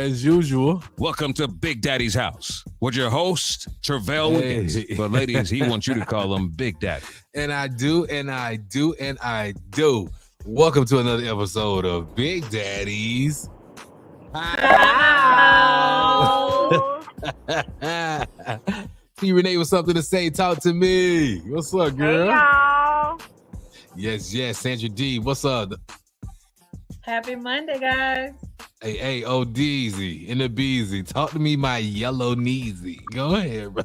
as usual. Welcome to Big Daddy's house with your host, Travell Wiggins. But ladies, he wants you to call him Big Daddy. And I do. Welcome to another episode of Big Daddy's House. T. Renee with something to say. Talk to me. What's up, girl? Hey, y'all. Yes. Sandra D, what's up? Happy Monday, guys. Hey, Deezy in the Beezy. Talk to me, my yellow kneesy. Go ahead, bro.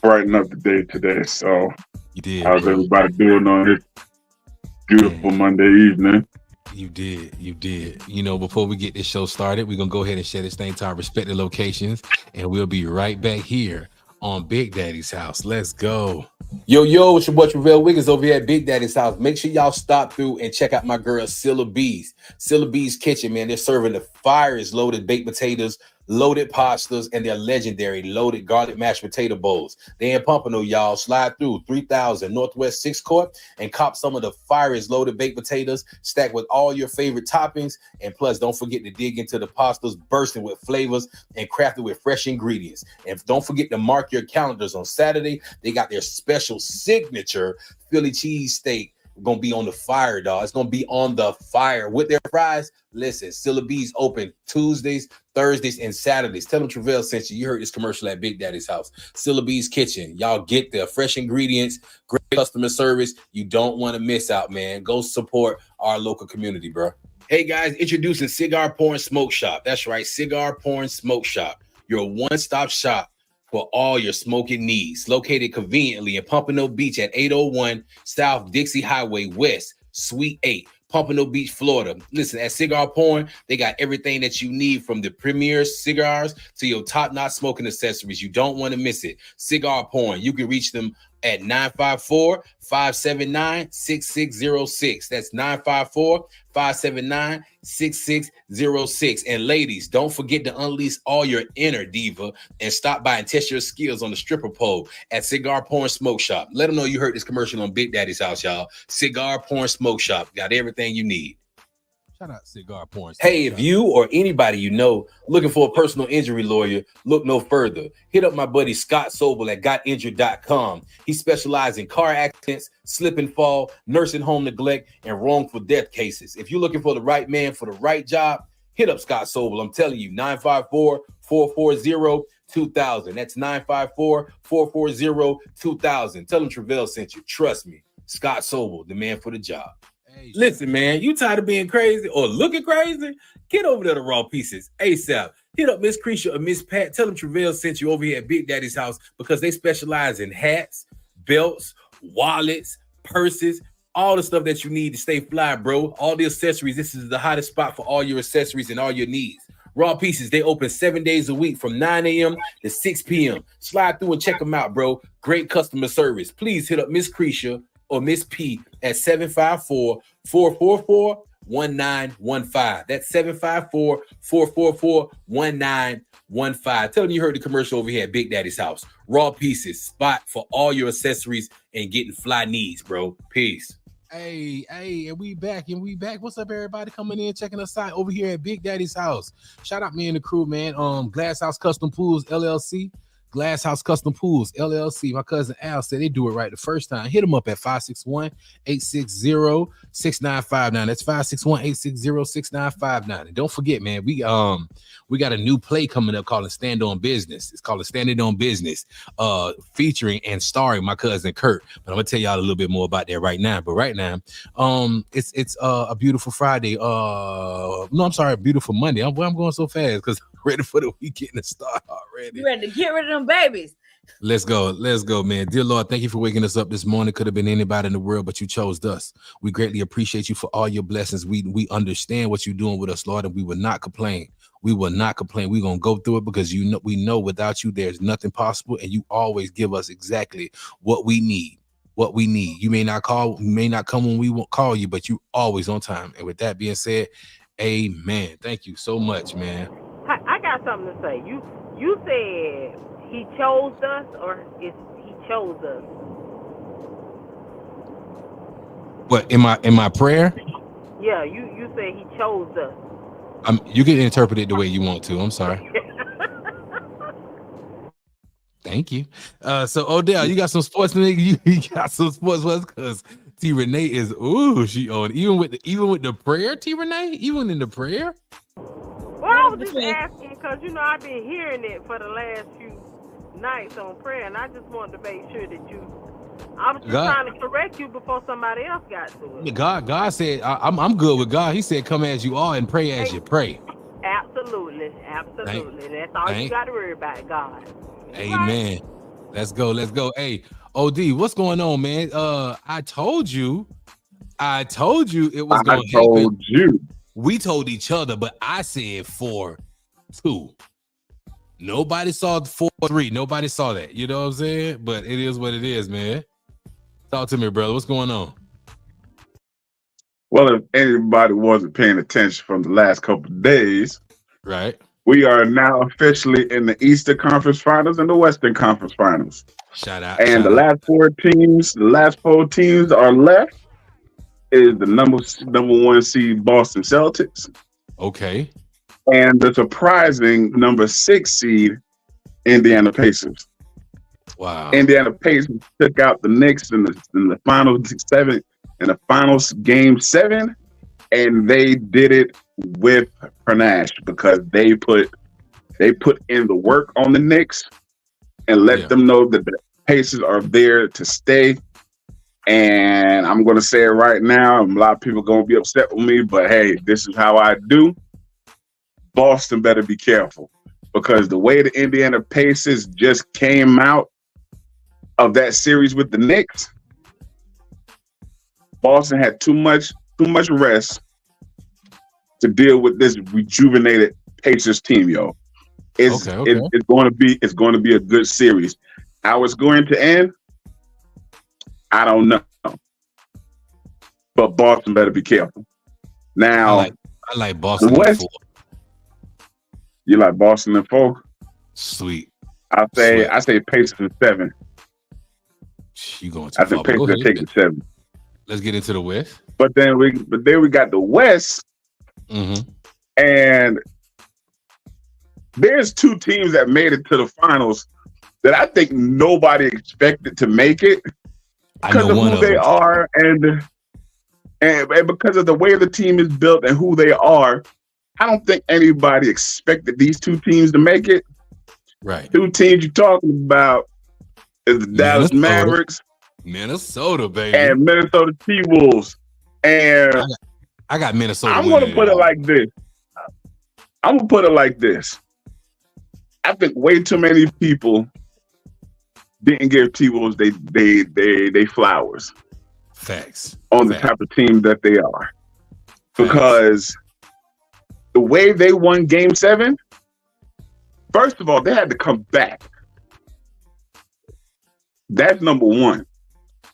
Brighten up the day today. So, You did. how's everybody doing on this beautiful Monday evening? You did. You know, before we get this show started, we're going to go ahead and share this thing to our respective locations, and we'll be right back here on Big Daddy's house. Let's go. Yo, it's your boy Travell Wiggins over here at Big Daddy's house. Make sure y'all stop through and check out my girl, Scylla B's. Scylla B's Kitchen, man. They're serving the fires loaded baked potatoes, loaded pastas, and their legendary loaded garlic mashed potato bowls. They in Pompano, y'all. Slide through 3000 Northwest 6th Court and cop some of the fires loaded baked potatoes stacked with all your favorite toppings. And plus, don't forget to dig into the pastas bursting with flavors and crafted with fresh ingredients. And don't forget to mark your calendars on Saturday. They got their special signature Philly cheesesteak. Gonna be on the fire, dog. It's gonna be on the fire with their fries. Listen, Scylla B's open Tuesdays, Thursdays, and Saturdays. Tell them Travell sent you. You heard this commercial at Big Daddy's house. Scylla B's Kitchen. Y'all get there. Fresh ingredients, great customer service. You don't want to miss out, man. Go support our local community, bro. Hey guys, introducing Cigar Porn Smoke Shop. That's right, Cigar Porn Smoke Shop. Your one-stop shop for all your smoking needs. Located conveniently in Pompano Beach at 801 South Dixie Highway West, Suite 8, Pompano Beach, Florida. Listen, at Cigar Porn, they got everything that you need from the premier cigars to your top-notch smoking accessories. You don't want to miss it. Cigar Porn, you can reach them at 954-579-6606. That's 954-579-6606. And ladies, don't forget to unleash all your inner diva and stop by and test your skills on the stripper pole at Cigar Porn Smoke Shop. Let them know you heard this commercial on Big Daddy's house, y'all. Cigar Porn Smoke Shop. Got everything you need. Shout out Cigar Porn. Hey, if you or anybody you know looking for a personal injury lawyer, look no further. Hit up my buddy Scott Sobel at GotInjured.com. He specializes in car accidents, slip and fall, nursing home neglect, and wrongful death cases. If you're looking for the right man for the right job, hit up Scott Sobel. I'm telling you, 954-440-2000. That's 954-440-2000. Tell him Travell sent you. Trust me, Scott Sobel, the man for the job. Hey, listen, man, you tired of being crazy or looking crazy? Get over there to Raw Pieces ASAP. Hit up Miss Creasha or Miss Pat. Tell them Travell sent you over here at Big Daddy's house because they specialize in hats, belts, wallets, purses, all the stuff that you need to stay fly, bro. All the accessories. This is the hottest spot for all your accessories and all your needs. Raw Pieces, they open 7 days a week from 9 a.m. to 6 p.m. Slide through and check them out, bro. Great customer service. Please hit up Miss Creasha or Miss P at 754-444-1915. That's 754-444-1915. Tell them you heard the commercial over here at Big Daddy's house. Raw Pieces, spot for all your accessories and getting fly needs, bro. Peace. Hey, and we back. What's up, everybody coming in, checking us out over here at Big Daddy's house. Shout out me and the crew, man. Glass House Custom Pools, LLC. Glass House Custom Pools, LLC. My cousin Al said they do it right the first time. Hit them up at 561-860-6959. That's 561-860-6959. And don't forget, man, we got a new play coming up called Stand On Business. It's called Standing On Business, featuring and starring my cousin Kurt. But I'm gonna tell y'all a little bit more about that right now. But right now, it's a beautiful Friday. A beautiful Monday. I'm going so fast because I'm ready for the weekend to start already. You ready to get rid of them babies? Let's go, man. Dear Lord, thank you for waking us up this morning. Could have been anybody in the world, but you chose us. We greatly appreciate you for all your blessings. We understand what you're doing with us, Lord, and we will not complain. We're going to go through it because we know without you, there's nothing possible, and you always give us exactly what we need. You may not come when we won't call you, but you always on time. And with that being said, amen. Thank you so much, man. I got something to say. You said he chose us, or he chose us? What in my prayer? Yeah, you said he chose us. You can interpret it the way you want to. I'm sorry. Thank you. So Odell, you got some sports, nigga. You got some sports because T Renee is she on even with the prayer. T Renee, even in the prayer. Well, I was just asking because I've been hearing it for the last few nights on prayer, and I just wanted to make sure that I was just trying to correct you before somebody else got to it. God said, I'm good with God. He said, come as you are and pray as you pray. Absolutely. That's all you got to worry about, God. Amen. Right. Let's go. Hey, OD, what's going on, man? I told you it was going to happen. You. We told each other, but I said 4-2. Nobody saw 4-3. Nobody saw that. You know what I'm saying? But it is what it is, man. Talk to me, brother. What's going on? Well, if anybody wasn't paying attention from the last couple of days, right? We are now officially in the Eastern Conference Finals and the Western Conference Finals. Shout out. And the last four teams are left is the number one seed Boston Celtics. Okay. And the surprising number 6 seed Indiana Pacers. Wow. Indiana Pacers took out the Knicks in the finals game 7, and they did it with panache because they put in the work on the Knicks and let them know that the Pacers are there to stay. And I'm going to say it right now. A lot of people are going to be upset with me, but hey, this is how I do. Boston better be careful because the way the Indiana Pacers just came out of that series with the Knicks, Boston had too much rest to deal with this rejuvenated Pacers team, yo. It's going to be a good series. How it's going to end, I don't know. But Boston better be careful. Now, I like Boston in 4. You like Boston in 4? Sweet. I say Pacers in 7. You going I think Pacers take it 7. Let's get into the West. But then we got the West, and there's 2 teams that made it to the finals that I think nobody expected to make it because of who they are and because of the way the team is built and who they are. I don't think anybody expected these 2 teams to make it. Right. 2 teams you're talking about is the Dallas Mavericks, Minnesota, baby, and Minnesota T-Wolves. And I got Minnesota. I'm going to put it like this. I think way too many people didn't give T-Wolves they flowers. Facts. On the type of team that they are. Because the way they won Game 7, first of all, they had to come back. That's number 1.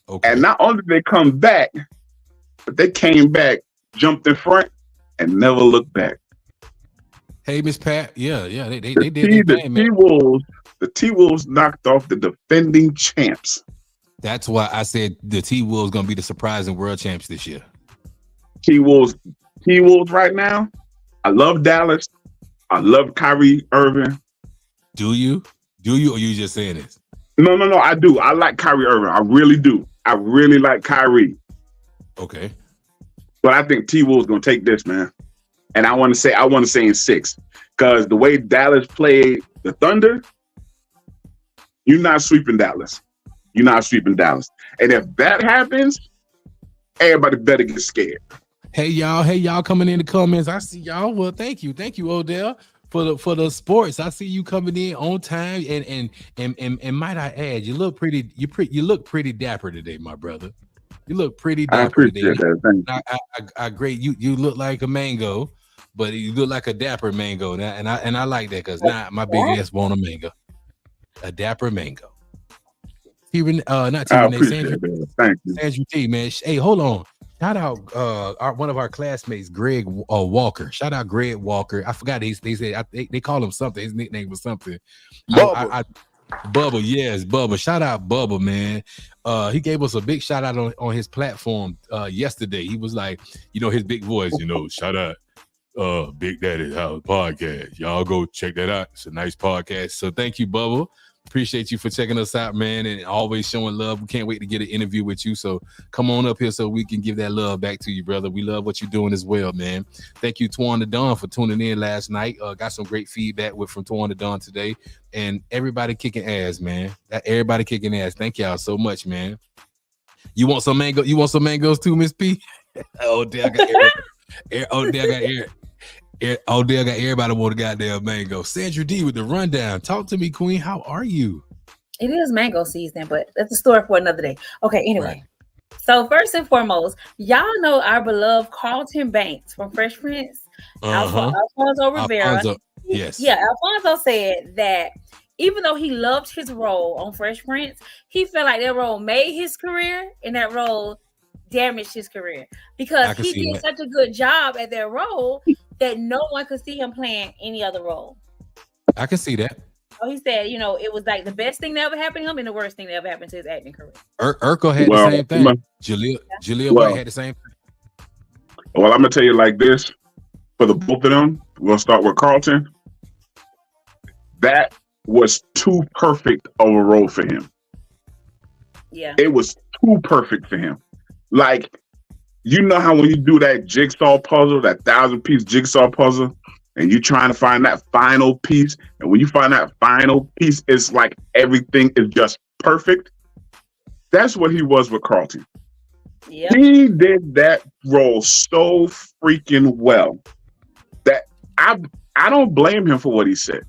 Okay. And not only did they come back, but they came back, jumped in front, and never looked back. Hey, Miss Pat. Yeah, they did their thing, man. The T-Wolves knocked off the defending champs. That's why I said the T-Wolves going to be the surprising world champs this year. T-Wolves right now, I love Dallas. I love Kyrie Irving. Do you? Or you just saying this? No, I do. I like Kyrie Irving. I really do. I really like Kyrie. Okay. But I think T-Wolves going to take this, man. And I want to say in 6. Because the way Dallas played the Thunder, you're not sweeping Dallas. And if that happens, everybody better get scared. Hey y'all coming in the comments. I see y'all. Well, thank you, Odell, for the sports. I see you coming in on time, and might I add, you look pretty. You look pretty dapper today, my brother. You look pretty dapper I appreciate today. That. I agree. You look like a mango, but you look like a dapper mango. And I like that because now my big ass want a mango, a dapper mango. Not Sandra. Thank you, Sandra T. Man. Hey, hold on. Shout out one of our classmates, Greg Walker. Shout out Greg Walker. I forgot they said they call him something. His nickname was something. Bubba. Bubba, yes, Bubba. Shout out Bubba, man. He gave us a big shout out on his platform yesterday. He was like, his big voice, shout out Big Daddy's House podcast. Y'all go check that out. It's a nice podcast. So thank you, Bubba. Appreciate you for checking us out, man, and always showing love. We can't wait to get an interview with you. So come on up here so we can give that love back to you, brother. We love what you're doing as well, man. Thank you, Twan the Don, for tuning in last night. Got some great feedback from Twan the Don today. And everybody kicking ass, man. Everybody kicking ass. Thank y'all so much, man. You want some mango? You want some mangoes too, Miss P? Oh, dear, I got air. Oh, dear, I got air. Oh, they got everybody want a goddamn mango. Sandra D with the rundown. Talk to me, Queen. How are you? It is mango season, but that's a story for another day. Okay, anyway. Right. So first and foremost, y'all know our beloved Carlton Banks from Fresh Prince. Alfonso Rivera. Yes. Yeah, Alfonso said that even though he loved his role on Fresh Prince, he felt like that role made his career and that role damaged his career because he did such a good job at that role that no one could see him playing any other role. I can see that. So he said, it was like the best thing that ever happened to him and the worst thing that ever happened to his acting career. Urkel had the same thing. Jaleel White had the same thing. Well, I'm going to tell you like this. For the both of them, we're going to start with Carlton. That was too perfect of a role for him. Yeah. It was too perfect for him. Like, you know how when you do that jigsaw puzzle, that 1,000-piece jigsaw puzzle, and you're trying to find that final piece, and when you find that final piece, it's like everything is just perfect. That's what he was with Carlton. Yep. He did that role so freaking well that I don't blame him for what he said.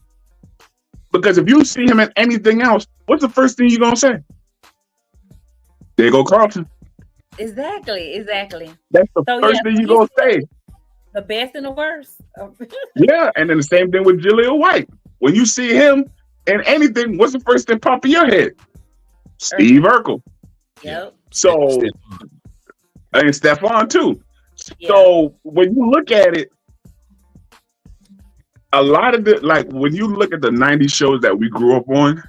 Because if you see him in anything else, what's the first thing you're going to say? There you go, Carlton. Exactly. That's the first thing you're going to say. The best and the worst. Yeah, and then the same thing with Jaleel White. When you see him in anything, what's the first thing pop in your head? Steve Urkel. Yep. So, and Stefan too. Yeah. So when you look at it, a lot of when you look at the 90s shows that we grew up on,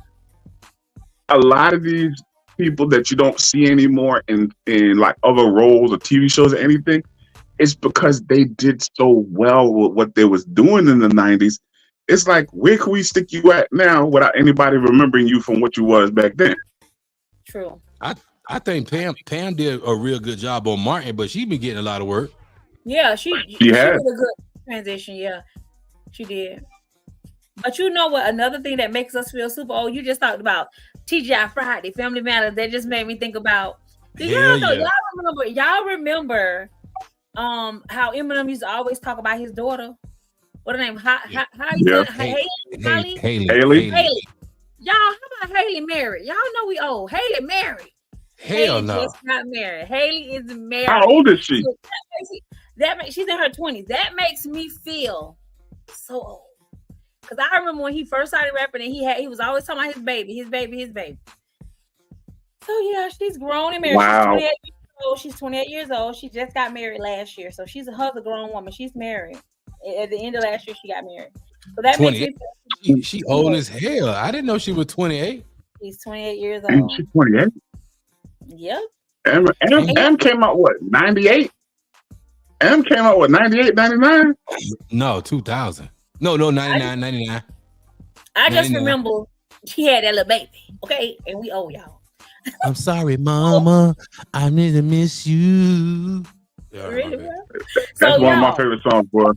a lot of these people that you don't see anymore in like other roles or TV shows or anything, it's because they did so well with what they was doing in the 90s. It's like, where can we stick you at now without anybody remembering you from what you was back then? True. I think Pam did a real good job on Martin, but she been getting a lot of work. Yeah, she did a good transition. Yeah, she did. But you know what? Another thing that makes us feel super old, you just talked about TGI Friday, Family Matters. That just made me think about. Y'all remember how Eminem used to always talk about his daughter? What her name? Haley. Y'all, how about Haley married? Y'all know we old. Haley married. Hell no. Just got married. Haley is married. How old is she? She's in her 20s. That makes me feel so old. Because I remember when he first started rapping and he was always talking about his baby. So yeah, she's grown and married. Wow. She's 28 years old. She just got married last year. So she's a grown woman. She's married. At the end of last year, she got married. So that makes me she old as hell. I didn't know she was 28. She's 28 years old. She's 28? Yep. M came out what, 98? M came out what, 98, 99? No, 2000. No, 99. I just remember she had that little baby. Okay, and we owe y'all. I'm sorry, Mama. I need to miss you. Yeah, really? That's one of my favorite songs, boy.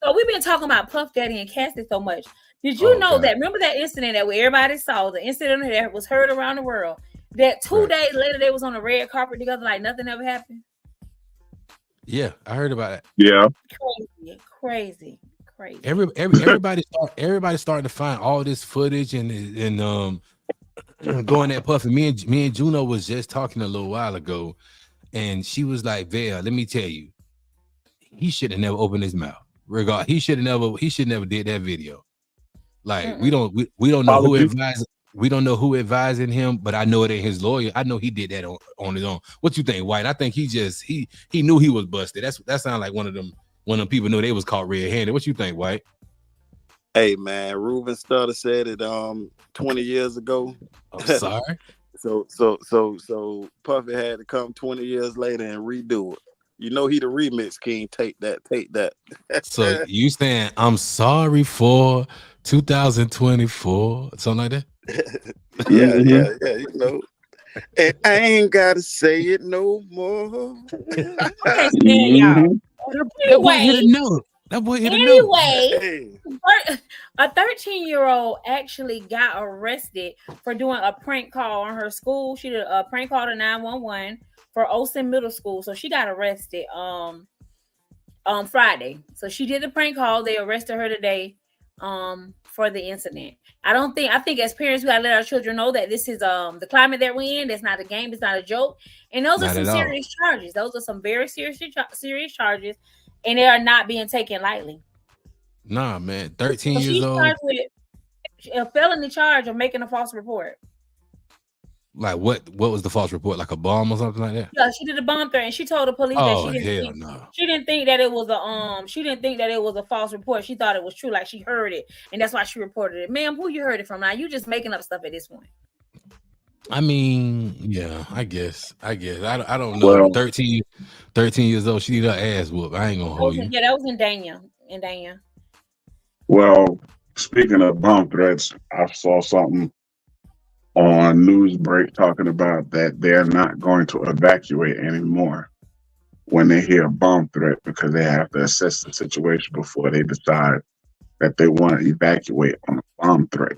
So we've been talking about Puff Daddy and Cassie so much. Did you know that? Remember that incident that everybody saw, the incident that was heard around the world, that 2 days later they was on the red carpet together like nothing ever happened? Yeah, I heard about it. Yeah. Crazy. Everybody's starting to find all this footage and going at Puff. And me and Juno was just talking a little while ago, and she was like, "Val, let me tell you, he should have never opened his mouth. He should never did that video. Like we don't know who advised. We don't know who advising him, but I know it ain't his lawyer. I know he did that on his own. What you think, White? I think he knew he was busted. That sounded like one of them people knew they was caught red-handed. What you think, White? Hey man, Ruben Studdard said it 20 years ago. I'm sorry. So Puffy had to come 20 years later and redo it. You know he the remix king. Take that. So you saying I'm sorry for 2024, something like that? Yeah. You know, and I ain't gotta say it no more. I can't stand y'all. That boy hit a note. Anyway, a 13-year-old actually got arrested for doing a prank call on her school. She did a prank call to 911 for Olsen Middle School. So she got arrested on Friday. So she did the prank call. They arrested her today for the incident. I think as parents, we gotta let our children know that this is the climate that we're in. That's not a game, it's not a joke. And those are some serious charges. Those are some very serious charges, and they are not being taken lightly. Nah, man. 13 years old. With a felony charge of making a false report. Like what was the false report? Like a bomb or something like that? Yeah, she did a bomb threat, and she told the police that she didn't think that it was a false report. She thought it was true, like she heard it, and that's why she reported it. Ma'am, who you heard it from? Now you just making up stuff at this point. I mean, yeah, I guess. I don't know. Well, 13 years old, she need her ass whooped. I ain't gonna hold you. Yeah, that was in Dania. Well, speaking of bomb threats, I saw something on Newsbreak talking about that they're not going to evacuate anymore when they hear a bomb threat because they have to assess the situation before they decide that they want to evacuate on a bomb threat.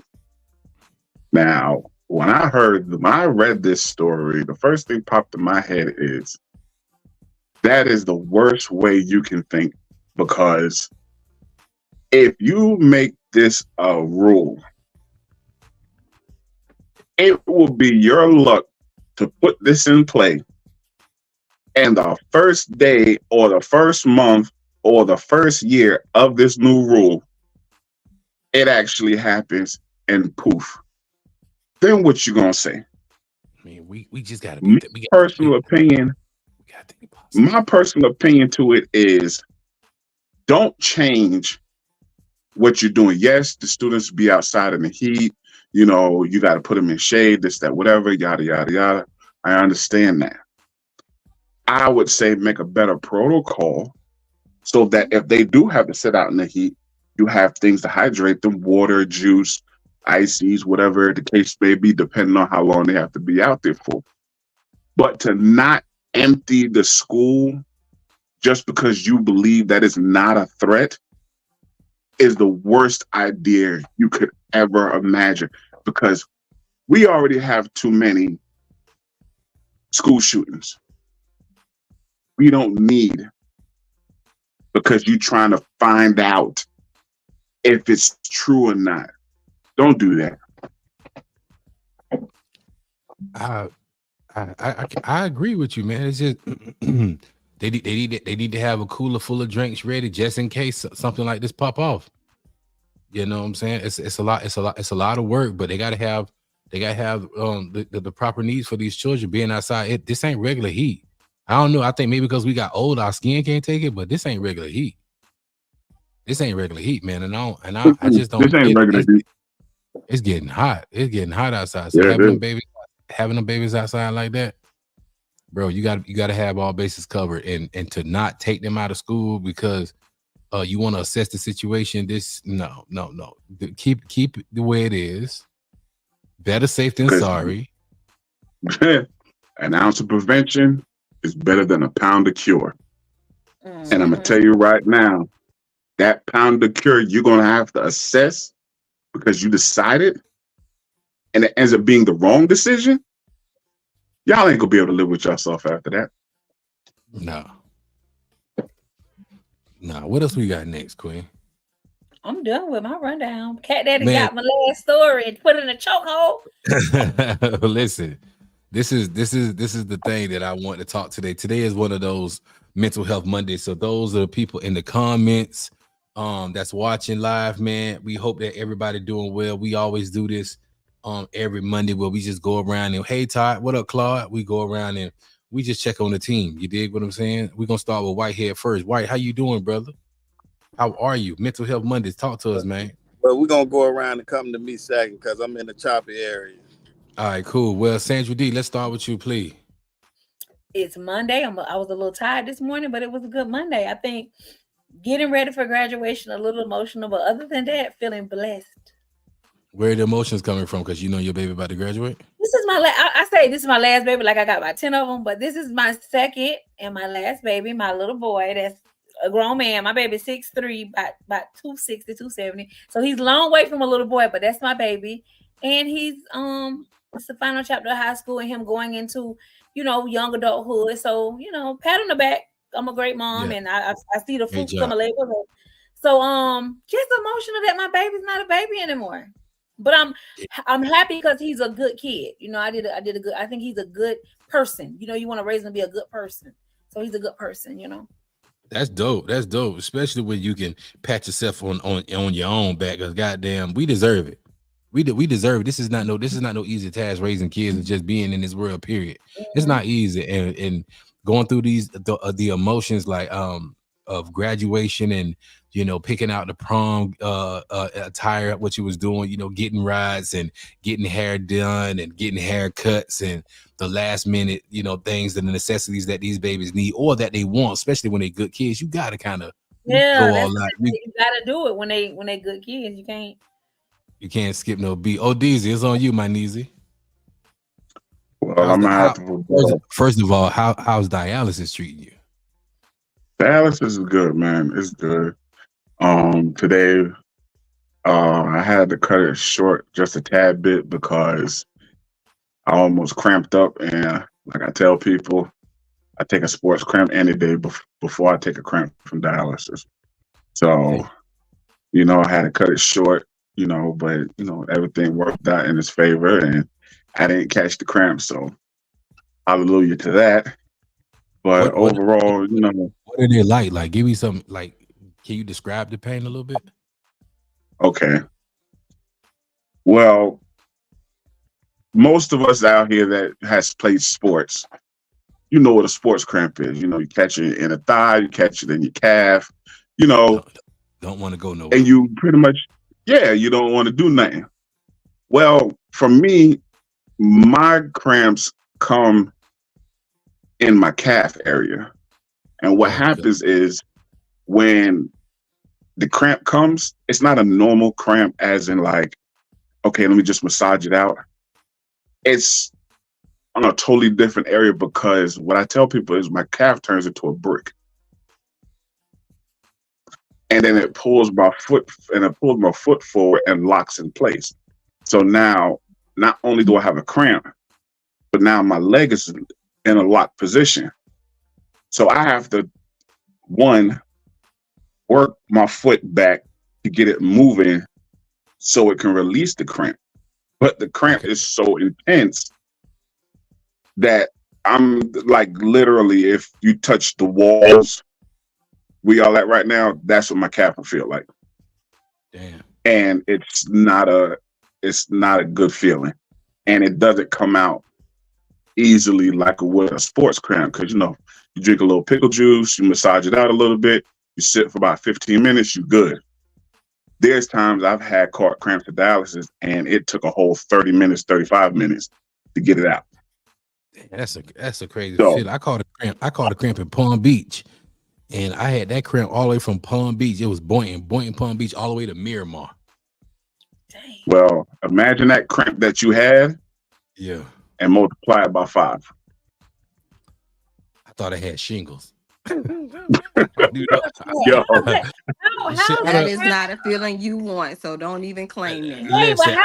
Now, when I read this story, the first thing popped in my head is that is the worst way you can think, because if you make this a rule, it will be your luck to put this in play, and the first day or the first month or the first year of this new rule, it actually happens, and poof. Then what you gonna say? I mean, we just gotta. My personal opinion to it is, don't change what you're doing. Yes, the students be outside in the heat. You know, you got to put them in shade, this, that, whatever, yada, yada, yada. I understand that. I would say make a better protocol so that if they do have to sit out in the heat, you have things to hydrate them, water, juice, ices, whatever the case may be, depending on how long they have to be out there for. But to not empty the school just because you believe that is not a threat is the worst idea you could ever imagine, because we already have too many school shootings. We don't need, because you're trying to find out if it's true or not. Don't do that. I agree with you, man. It's just they need to have a cooler full of drinks ready just in case something like this pop off. You know what I'm saying? It's a lot of work, but they gotta have the proper needs for these children being outside. This ain't regular heat. I don't know. I think maybe because we got old, our skin can't take it, but this ain't regular heat. This ain't regular heat, man. And I just don't. This ain't regular heat. It's getting hot. It's getting hot outside. So yeah, having them babies outside like that, bro, you got to have all bases covered, and to not take them out of school because you want to assess the situation. No. Keep it the way it is. Better safe than sorry. An ounce of prevention is better than a pound of cure. Mm-hmm. And I'm gonna tell you right now, that pound of cure you're gonna have to assess because you decided, and it ends up being the wrong decision. Y'all ain't gonna be able to live with yourself after that. No. What else we got next, Queen? I'm done with my rundown. Cat Daddy got my last story and put it in a chokehold. Listen, this is the thing that I want to talk today. Today is one of those Mental Health Mondays. So those are the people in the comments that's watching live, man. We hope that everybody doing well. We always do this every Monday where we just go around and, hey Todd, what up, Claude? We go around and we just check on the team. You dig what I'm saying? We're gonna start with Whitehead first. White, how you doing, brother? How are you? Mental Health Mondays. Talk to us, man. Well, we're gonna go around and come to me second because I'm in the choppy area. All right, cool. Well, Sandra D, let's start with you, please. it's Monday. I was a little tired this morning, but it was a good Monday. I think getting ready for graduation, a little emotional, but other than that, feeling blessed. Where are the emotions coming from? Because you know your baby about to graduate? This is my I say this is my last baby, like I got about 10 of them, but this is my second and my last baby, my little boy. That's a grown man. My baby's 6'3", about 260, 270. So he's a long way from a little boy, but that's my baby. And he's it's the final chapter of high school and him going into, young adulthood. So, pat on the back. I'm a great mom, and I see the fruits of my labor. So just emotional that my baby's not a baby anymore. But I'm happy because he's a good kid. I think he's a good person. You want to raise him to be a good person. So he's a good person, That's dope. That's dope. Especially when you can pat yourself on your own back. Because goddamn, we deserve it. We deserve it. This is not no easy task raising kids and just being in this world, period. It's not easy. And going through the emotions like of graduation and picking out the prom attire, what you was doing, getting rides and getting hair done and getting haircuts and the last minute, things and the necessities that these babies need or that they want, especially when they're good kids. You gotta kind of go all out. You gotta do it when they good kids. You can't skip no beat. Oh, Deezy, it's on you, my Neezy. Well, first of all, how's dialysis treating you? Dialysis is good, man. It's good. Today, I had to cut it short just a tad bit because I almost cramped up. And like I tell people, I take a sports cramp any day before I take a cramp from dialysis. So, I had to cut it short, but, everything worked out in its favor and I didn't catch the cramp. So hallelujah to that. But overall, what are they like? Like, give me some, like, can you describe the pain a little bit? Okay. Well, most of us out here that has played sports, you know what a sports cramp is. You catch it in a thigh, you catch it in your calf, Don't want to go nowhere. And you pretty much, you don't want to do nothing. Well, for me, my cramps come in my calf area. And what happens is when the cramp comes, it's not a normal cramp as in like, okay, let me just massage it out. It's on a totally different area because what I tell people is my calf turns into a brick. And then it pulls my foot forward and locks in place. So now, not only do I have a cramp, but now my leg is in a locked position. So I have to, work my foot back to get it moving so it can release the cramp. But the cramp is so intense that I'm like, literally, if you touch the walls we all at right now, that's what my calf will feel like. Damn. And it's not a good feeling. And it doesn't come out easily like it would a sports cramp, because you drink a little pickle juice, you massage it out a little bit, you sit for about 15 minutes, you're good. There's times I've had caught cramps at dialysis and it took a whole 30 minutes, 35 minutes to get it out. That's a crazy shit. I caught a cramp in Palm Beach, and I had that cramp all the way from Palm Beach. It was Boynton, Palm Beach, all the way to Miramar. Dang. Well, imagine that cramp that you had. Yeah. And multiply it by 5. I thought I had shingles. That is not a feeling you want, so don't even claim it. Listen,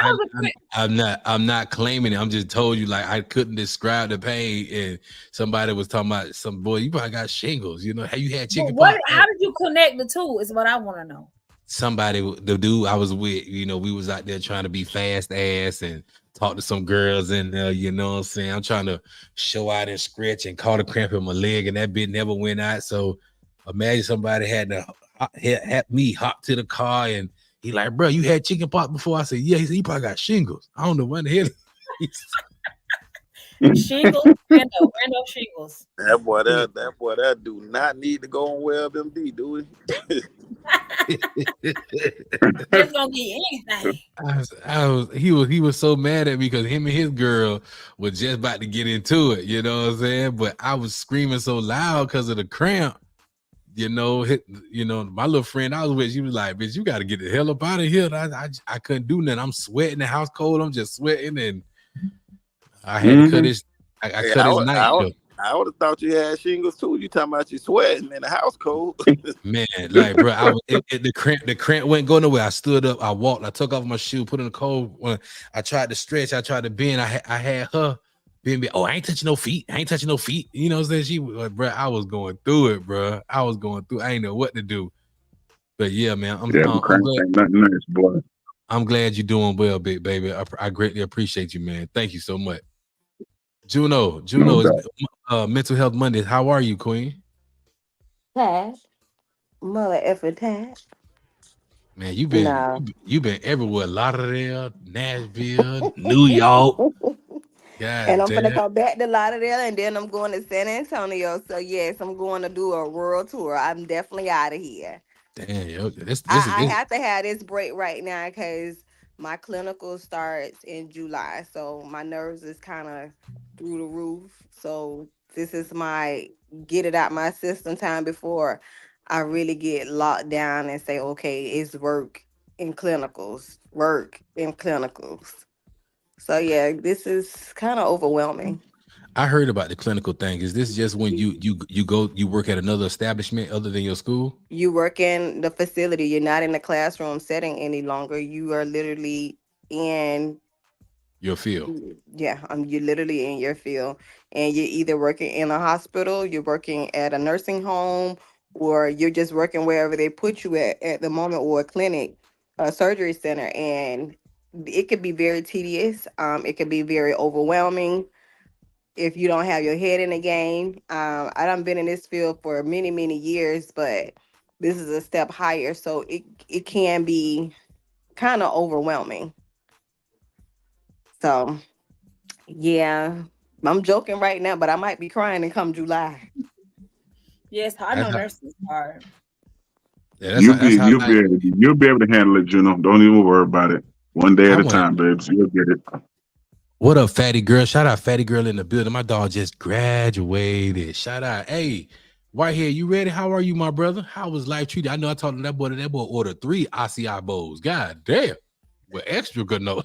I'm not claiming it. I'm just told you, like, I couldn't describe the pain, and somebody was talking about some boy. You probably got shingles. Have you had chicken pox? How did you connect the two? Is what I want to know. Somebody, the dude I was with, we was out there trying to be fast ass and talk to some girls in there, you know what I'm saying? I'm trying to show out and stretch and caught a cramp in my leg, and that bit never went out. So imagine somebody had me hop to the car, and he like, bro, you had chicken pox before? I said, yeah. He said, you probably got shingles. I don't know what the hell. Shingles, random shingles. That boy that do not need to go on WebMD, do he? Just gonna get anything. He was so mad at me because him and his girl was just about to get into it, you know what I'm saying? But I was screaming so loud because of the cramp. You know, my little friend I was with, she was like, bitch, you got to get the hell up out of here. I couldn't do nothing. I'm sweating, the house cold. I'm just sweating, and I had to cut his. I cut his night. I would have thought you had shingles too. You talking about you sweating in the house cold? Man, like, bro, the cramp wouldn't go nowhere. I stood up, I walked, I took off my shoe, put in the cold one. I tried to stretch, I tried to bend. I had her being, I ain't touching no feet. You know what I'm saying? She was like, bro, I was going through it, bro. I ain't know what to do. But yeah, man, I'm glad. Nothing nice, boy. I'm glad you're doing well, big baby. I greatly appreciate you, man. Thank you so much. Juno, Mental Health Mondays. How are you, Queen? Tired. Mother effort tired. Man, you've been everywhere. Lauderdale, Nashville, New York. And I'm gonna go back to Lauderdale, and then I'm going to San Antonio. So yes, I'm going to do a world tour. I'm definitely out of here. Damn, I have to have this break right now because my clinical starts in July, so my nerves is kind of through the roof. So this is my get it out my system time before I really get locked down and say, okay, it's work in clinicals. So yeah, this is kind of overwhelming. I heard about the clinical thing. Is this just when you work at another establishment other than your school? You work in the facility. You're not in the classroom setting any longer. You are literally in your field. Yeah, you're literally in your field, and you're either working in a hospital, you're working at a nursing home, or you're just working wherever they put you at the moment, or a clinic, a surgery center, and it could be very tedious. It could be very overwhelming if you don't have your head in the game. I done been in this field for many, many years, but this is a step higher, so it can be kind of overwhelming. So, yeah, I'm joking right now, but I might be crying and come July. Yes, I know nursing is hard. Yeah, you'll be able to handle it, Juno. Don't even worry about it. One day at a time, babes. You'll get it. What up, Fatty Girl? Shout out Fatty Girl in the building. My dog just graduated. Shout out. Hey, right here, you ready? How are you, my brother? How was life treated? I know I told him that boy ordered 3 ACI bowls. God damn. Well, extra good note.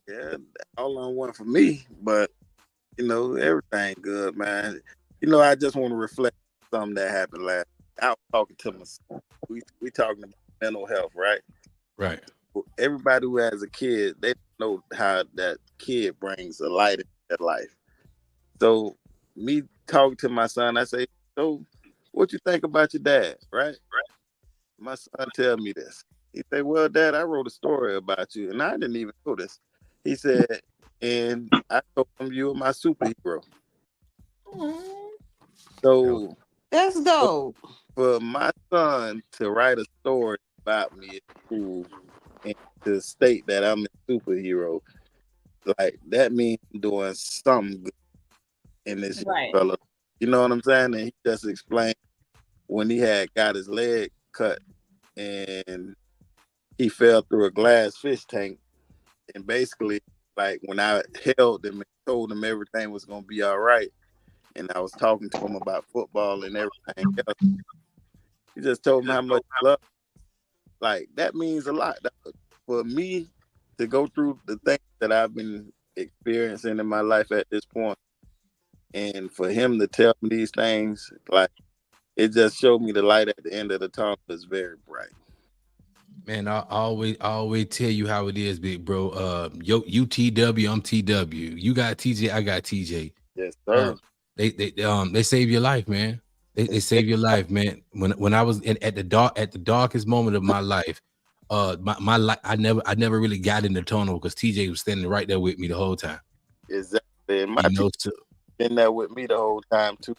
Yeah, all on one for me, but everything good, man. I just want to reflect on something that happened last. I was talking to my son. We talking about mental health, right? Right. Everybody who has a kid, they know how that kid brings a light in their life. So me talking to my son, I say, so what you think about your dad, right? My son tell me this. He said, well, Dad, I wrote a story about you, and I didn't even know this. He said, and I told him you were my superhero. So that's dope. For my son to write a story about me at school and to state that I'm a superhero, like that means I'm doing something good in this fella. You know what I'm saying? And he just explained when he had got his leg cut and he fell through a glass fish tank, and basically, like when I held him and told him everything was gonna be all right, and I was talking to him about football and everything else, he just told me how much I love him. Like that means a lot for me to go through the things that I've been experiencing in my life at this point, and for him to tell me these things, like it just showed me the light at the end of the tunnel is very bright. Man, I always tell you how it is, big bro. You TW, I'm TW. You got TJ, I got TJ. Yes, sir. They save your life, man. They save your life, man. When I was at the darkest moment of my life, my life, I never really got in the tunnel because TJ was standing right there with me the whole time. Exactly. And my teacher been there with me the whole time too.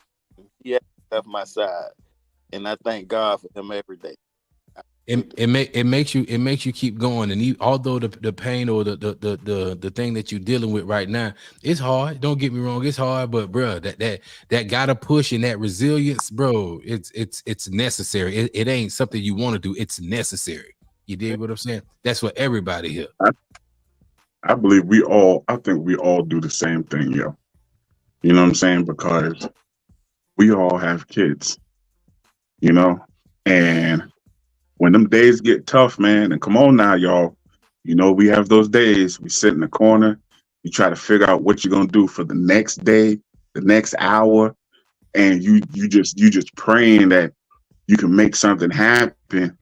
He had left my side, and I thank God for him every day. it makes you keep going. And although the pain or the thing that you're dealing with right now, it's hard. Don't get me wrong, it's hard, but bro, that gotta push and that resilience, bro, it's necessary. It ain't something you want to do, it's necessary. You dig what I'm saying? That's for everybody here. I think we all do the same thing, yo. You know what I'm saying? Because we all have kids, you know, and when them days get tough, man, and come on now, y'all, you know, we have those days, we sit in the corner, you try to figure out what you're going to do for the next day, the next hour. And you just praying that you can make something happen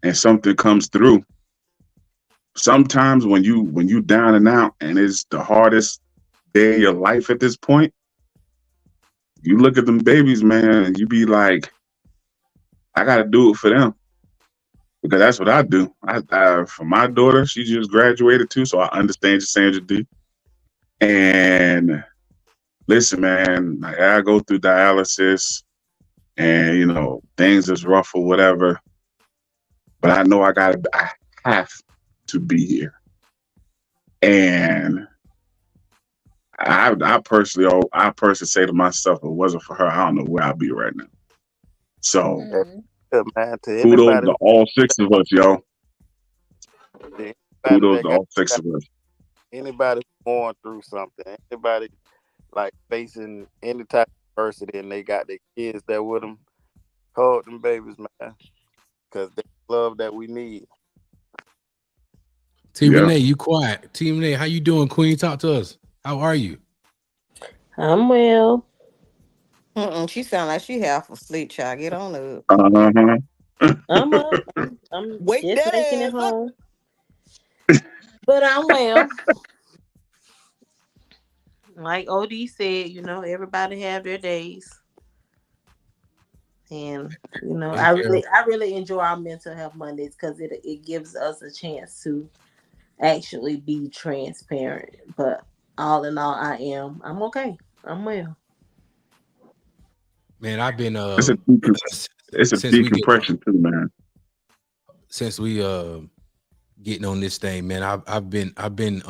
and something comes through. Sometimes when you down and out and it's the hardest day of your life at this point, you look at them babies, man, and you be like, I got to do it for them. Because that's what I do. I for my daughter, she just graduated too, so I understand you, Sandra D. And listen, man, like, I go through dialysis, and you know things is rough or whatever. But I know I have to be here. And I personally say to myself, if it wasn't for her, I don't know where I'd be right now. So. Man, to kudos to all 6 of us, y'all. Kudos to all 6 of us. Anybody going through something, anybody like facing any type of adversity, and they got their kids there with them, hold them babies, man, because they love that we need. T. Renee, you quiet. T. Renee, how you doing, Queen? Talk to us. How are you? I'm well. She sound like she half asleep, child. Get on up. I'm up. I'm Wake just that making it ass home. But I'm well. Like OD said, you know, everybody have their days. And you know, I really enjoy our mental health Mondays because it gives us a chance to actually be transparent. But all in all, I'm okay. I'm well. Man, I've been it's a decompression too, man. Since we getting on this thing, man, I've been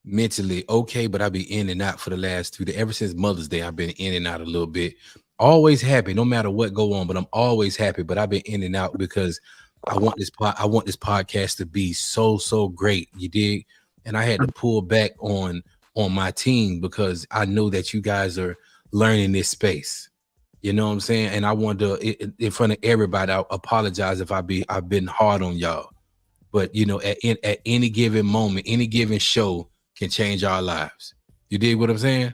mentally okay, but I've been in and out for the last 2 days. Ever since Mother's Day, I've been in and out a little bit. Always happy, no matter what go on, but I'm always happy. But I've been in and out because I want this podcast to be so great. You dig? And I had to pull back on my team because I know that you guys are learning this space. You know what I'm saying? And I want to, in front of everybody, I apologize if I've been hard on y'all. But you know, at any given moment, any given show can change our lives. You dig what I'm saying?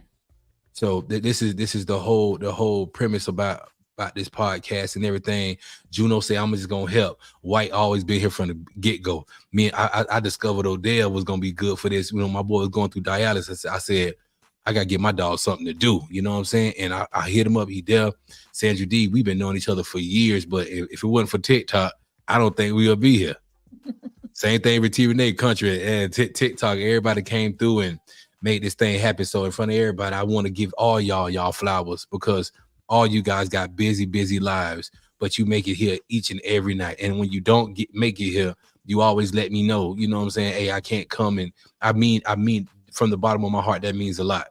So this is the whole premise about this podcast and everything. Juno said, I'm just gonna help. White always been here from the get-go. I discovered Odell was gonna be good for this. You know, my boy was going through dialysis. I said, I gotta get my dog something to do. You know what I'm saying? And I hit him up. He there. Sandra D, we've been knowing each other for years, but if it wasn't for TikTok, I don't think we would be here. Same thing with T. Renee Country and TikTok. Everybody came through and made this thing happen. So in front of everybody, I want to give all y'all flowers because all you guys got busy lives, but you make it here each and every night. And when you don't make it here, you always let me know. You know what I'm saying? Hey, I can't come. And I mean, from the bottom of my heart, that means a lot.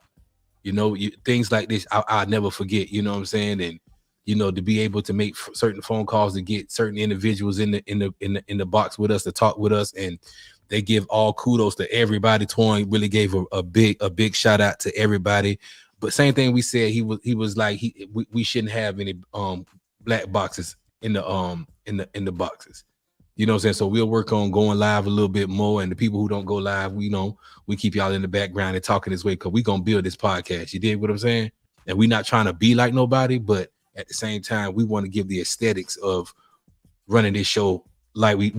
You know, things like this, I'll never forget. You know what I'm saying? And you know, to be able to make certain phone calls to get certain individuals in the box with us to talk with us, and they give all kudos to everybody. Toyin really gave a big shout out to everybody. But same thing we said, he was like we shouldn't have any black boxes in the boxes. You know what I'm saying? So we'll work on going live a little bit more. And the people who don't go live, we keep y'all in the background and talking this way because we're gonna build this podcast. You dig what I'm saying? And we're not trying to be like nobody, but at the same time, we want to give the aesthetics of running this show like we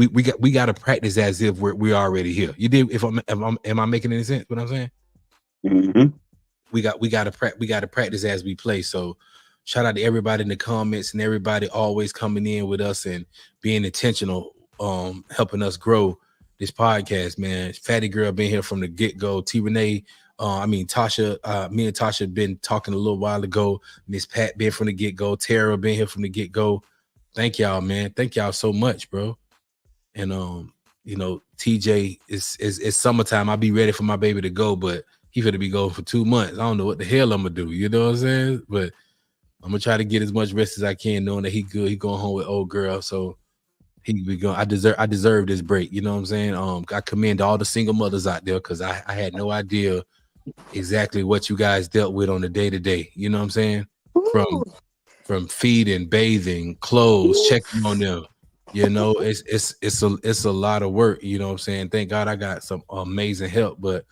got to practice as if we're already here. You did? Am I making any sense? What I'm saying? Mm-hmm. We got to practice as we play. So shout out to everybody in the comments and everybody always coming in with us and being intentional, helping us grow this podcast. Man, Fatty Girl been here from the get go. T. Renee. Tasha, me and Tasha been talking a little while ago. Miss Pat been from the get-go. Tara been here from the get-go. thank y'all, man. Thank y'all so much, bro. And you know, TJ is summertime. I'll be ready for my baby to go, but he finna be going for 2 months. I don't know what the hell I'm gonna do. You know what I'm saying? But I'm gonna try to get as much rest as I can, knowing that he good. He going home with old girl, so he be going. I deserve this break. You know what I'm saying? I commend all the single mothers out there because I had no idea exactly what you guys dealt with on the day-to-day. You know what I'm saying? From feeding, bathing, clothes, checking on them. You know, it's a lot of work. You know what I'm saying? Thank God I got some amazing help, but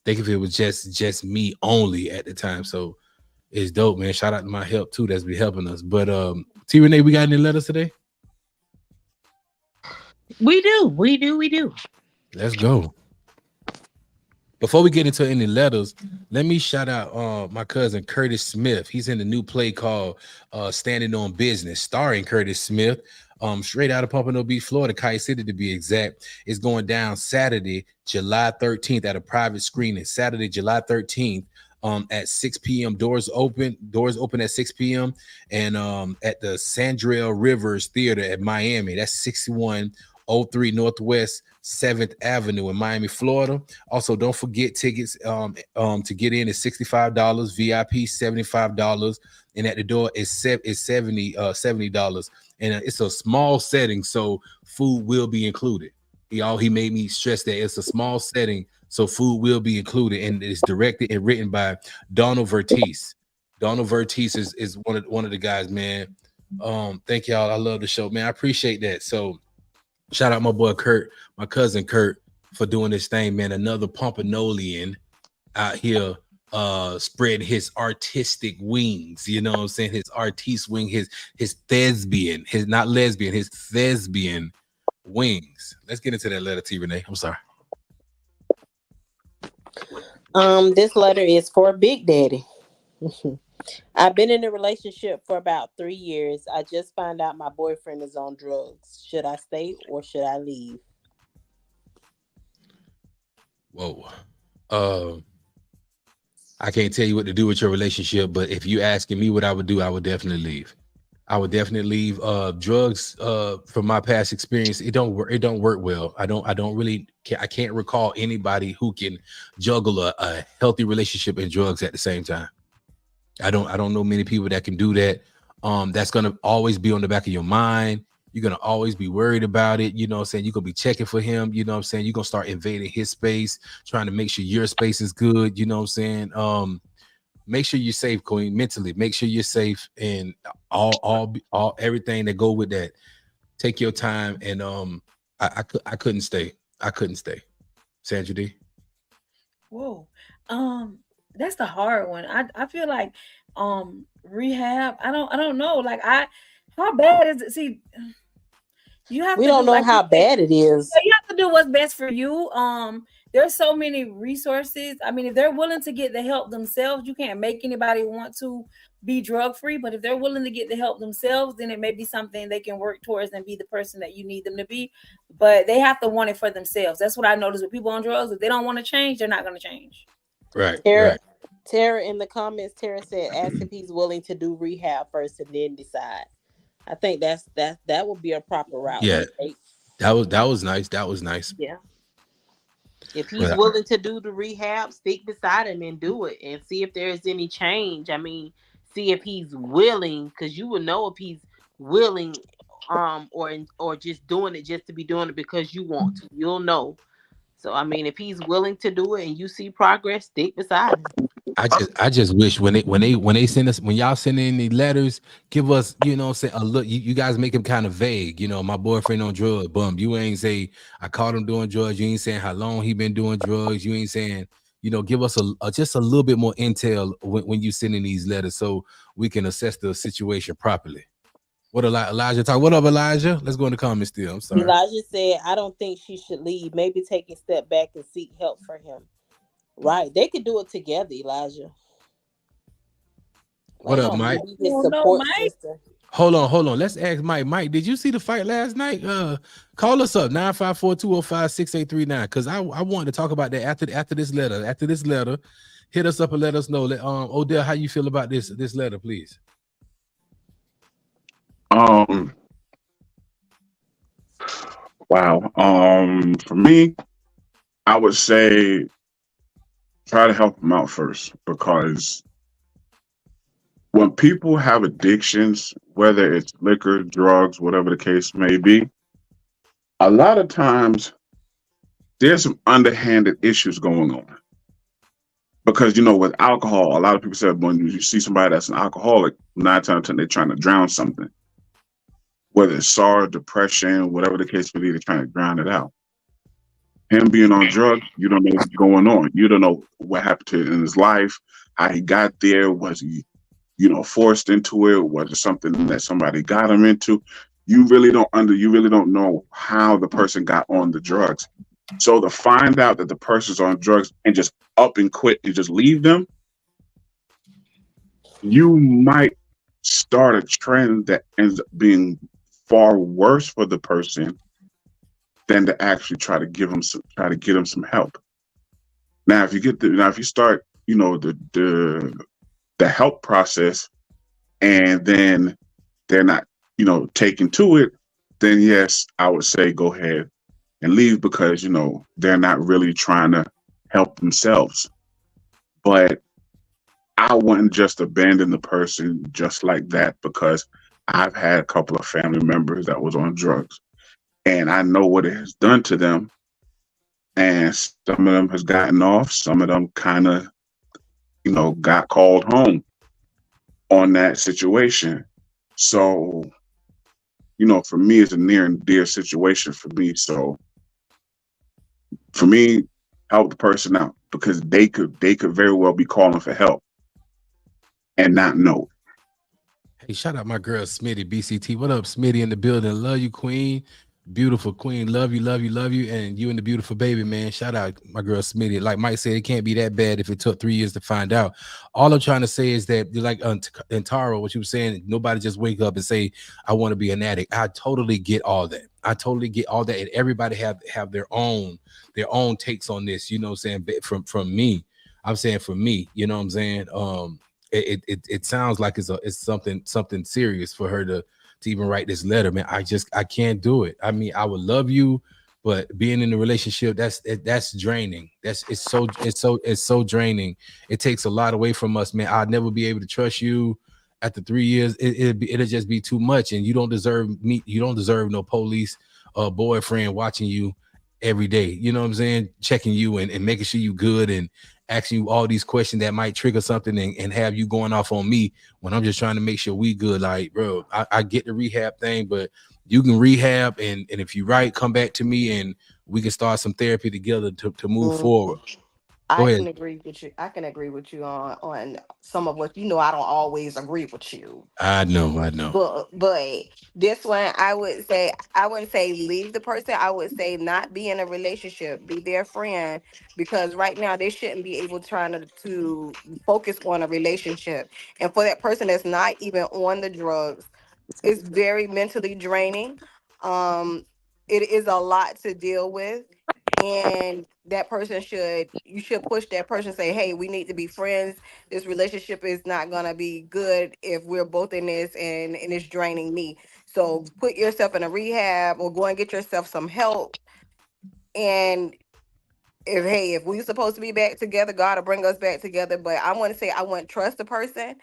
think if it was just me only at the time. So it's dope, man. Shout out to my help too that's been helping us. But T Renee, we got any letters today? We do. Let's go. Before we get into any letters, let me shout out my cousin Curtis Smith. He's in the new play called Standing on Business, starring Curtis Smith. Straight out of Pompano Beach, Florida, Kite City to be exact. It's going down Saturday, July 13th at a private screening. Saturday, July 13th at 6 p.m. Doors open at 6 p.m. And at the Sandrell Rivers Theater at Miami. That's 6103 Northwest 7th Avenue in Miami, Florida. Also, don't forget tickets to get in is $65, VIP $75, and at the door is $70. And it's a small setting, so food will be included. He made me stress that it's a small setting, so food will be included, and it's directed and written by Donald Vertice. Donald Vertice is one of the guys, man. Thank y'all. I love the show, man. I appreciate that. So shout out my boy Kurt, my cousin Kurt, for doing this thing, man. Another Pompanolian out here spread his artistic wings, you know what I'm saying? His artiste wing, his thespian, his not lesbian, his thespian wings. Let's get into that letter, T Renee. I'm sorry. This letter is for Big Daddy. I've been in a relationship for about 3 years. I just found out my boyfriend is on drugs. Should I stay or should I leave? Whoa. I can't tell you what to do with your relationship, but if you asking me what I would do, I would definitely leave. I would definitely leave. Drugs, from my past experience, it don't work well. I can't recall anybody who can juggle a healthy relationship and drugs at the same time. I don't know many people that can do that. That's gonna always be on the back of your mind. You're gonna always be worried about it. You know what I'm saying? You're gonna be checking for him. You know what I'm saying? You're gonna start invading his space, trying to make sure your space is good. You know what I'm saying? Make sure you're safe, Queen, mentally. Make sure you're safe and all everything that go with that. Take your time. And I couldn't stay. Sandra D. Whoa. That's the hard one. I feel like rehab. I don't know. Like how bad is it? See, we don't know how bad it is. So you have to do what's best for you. There's so many resources. I mean, if they're willing to get the help themselves, you can't make anybody want to be drug free. But if they're willing to get the help themselves, then it may be something they can work towards and be the person that you need them to be. But they have to want it for themselves. That's what I notice with people on drugs. If they don't want to change, they're not going to change. Right. Tara in the comments, Tara said, ask if he's willing to do rehab first and then decide. I think that would be a proper route. Yeah, that was nice. That was nice. Yeah. If he's willing to do the rehab, stick beside him and do it and see if there's any change. I mean, see if he's willing, because you will know if he's willing, or just doing it just to be doing it because you want to. You'll know. So I mean, if he's willing to do it and you see progress, stick beside him. I just wish when they send us, when y'all send in the letters, give us, you know, say a look. You guys make them kind of vague. You know, my boyfriend on drugs. Bum. You ain't say I caught him doing drugs. You ain't saying how long he been doing drugs. You ain't saying, you know, give us just a little bit more intel when you send in these letters so we can assess the situation properly. What Elijah talk? What up, Elijah? Let's go in the comments still. I'm sorry. Elijah said, I don't think she should leave. Maybe take a step back and seek help for him. Right. They could do it together, Elijah. What up, Mike? Mike? Hold on. Let's ask Mike. Mike, did you see the fight last night? Call us up, 954-205-6839. Because I wanted to talk about that after this letter. After this letter, hit us up and let us know. Odell, how you feel about this letter, please? Wow. For me, I would say try to help them out first, because when people have addictions, whether it's liquor, drugs, whatever the case may be, a lot of times there's some underhanded issues going on. Because with alcohol, a lot of people say when you see somebody that's an alcoholic, 9 times 10 they're trying to drown something, whether it's sorrow, depression, whatever the case may be, they're trying to drown it out. Him being on drugs, you don't know what's going on. You don't know what happened to him in his life, how he got there. Was he, forced into it? Was it something that somebody got him into? You really don't know how the person got on the drugs. So to find out that the person's on drugs and just up and quit and just leave them, you might start a trend that ends up being far worse for the person than to actually try to get them some help. Now, if you start, the help process, and then they're not, taking to it, then yes, I would say go ahead and leave, because they're not really trying to help themselves. But I wouldn't just abandon the person just like that, because I've had a couple of family members that was on drugs, and I know what it has done to them. And some of them has gotten off, some of them kind of, got called home on that situation. So, for me, it's a near and dear situation for me. So for me, help the person out, because they could very well be calling for help and not know. Hey, shout out my girl Smitty BCT. What up, Smitty in the building? Love you, Queen. Beautiful Queen. Love you, love you, love you. And you and the beautiful baby, man. Shout out my girl Smitty. Like Mike said, it can't be that bad if it took 3 years to find out. All I'm trying to say is that, like in Taro, what you were saying, nobody just wake up and say, I want to be an addict. I totally get all that. And everybody have their own takes on this, you know what I'm saying? From me, I'm saying for me, you know what I'm saying? It sounds like it's something serious for her to even write this letter, man. I can't do it. I mean, I would love you, but being in a relationship, that's draining. It's so draining. It takes a lot away from us, man. I'd never be able to trust you after 3 years. It'll just be too much, and you don't deserve me. You don't deserve no police boyfriend watching you every day. You know what I'm saying? Checking you and making sure you good and asking you all these questions that might trigger something and have you going off on me when I'm just trying to make sure we good. Like, bro, I get the rehab thing, but you can rehab, and if you right, come back to me and we can start some therapy together to move forward. I can agree with you. I can agree with you on some of what I don't always agree with you. I know. But this one, I wouldn't say leave the person. I would say not be in a relationship, be their friend, because right now they shouldn't be able to focus on a relationship. And for that person that's not even on the drugs, it's very mentally draining. It is a lot to deal with. And that person you should push that person, say, hey, we need to be friends. This relationship is not gonna be good if we're both in this, and it's draining me. So put yourself in a rehab or go and get yourself some help. And if we're supposed to be back together, God will bring us back together. But I want to say I wouldn't trust the person.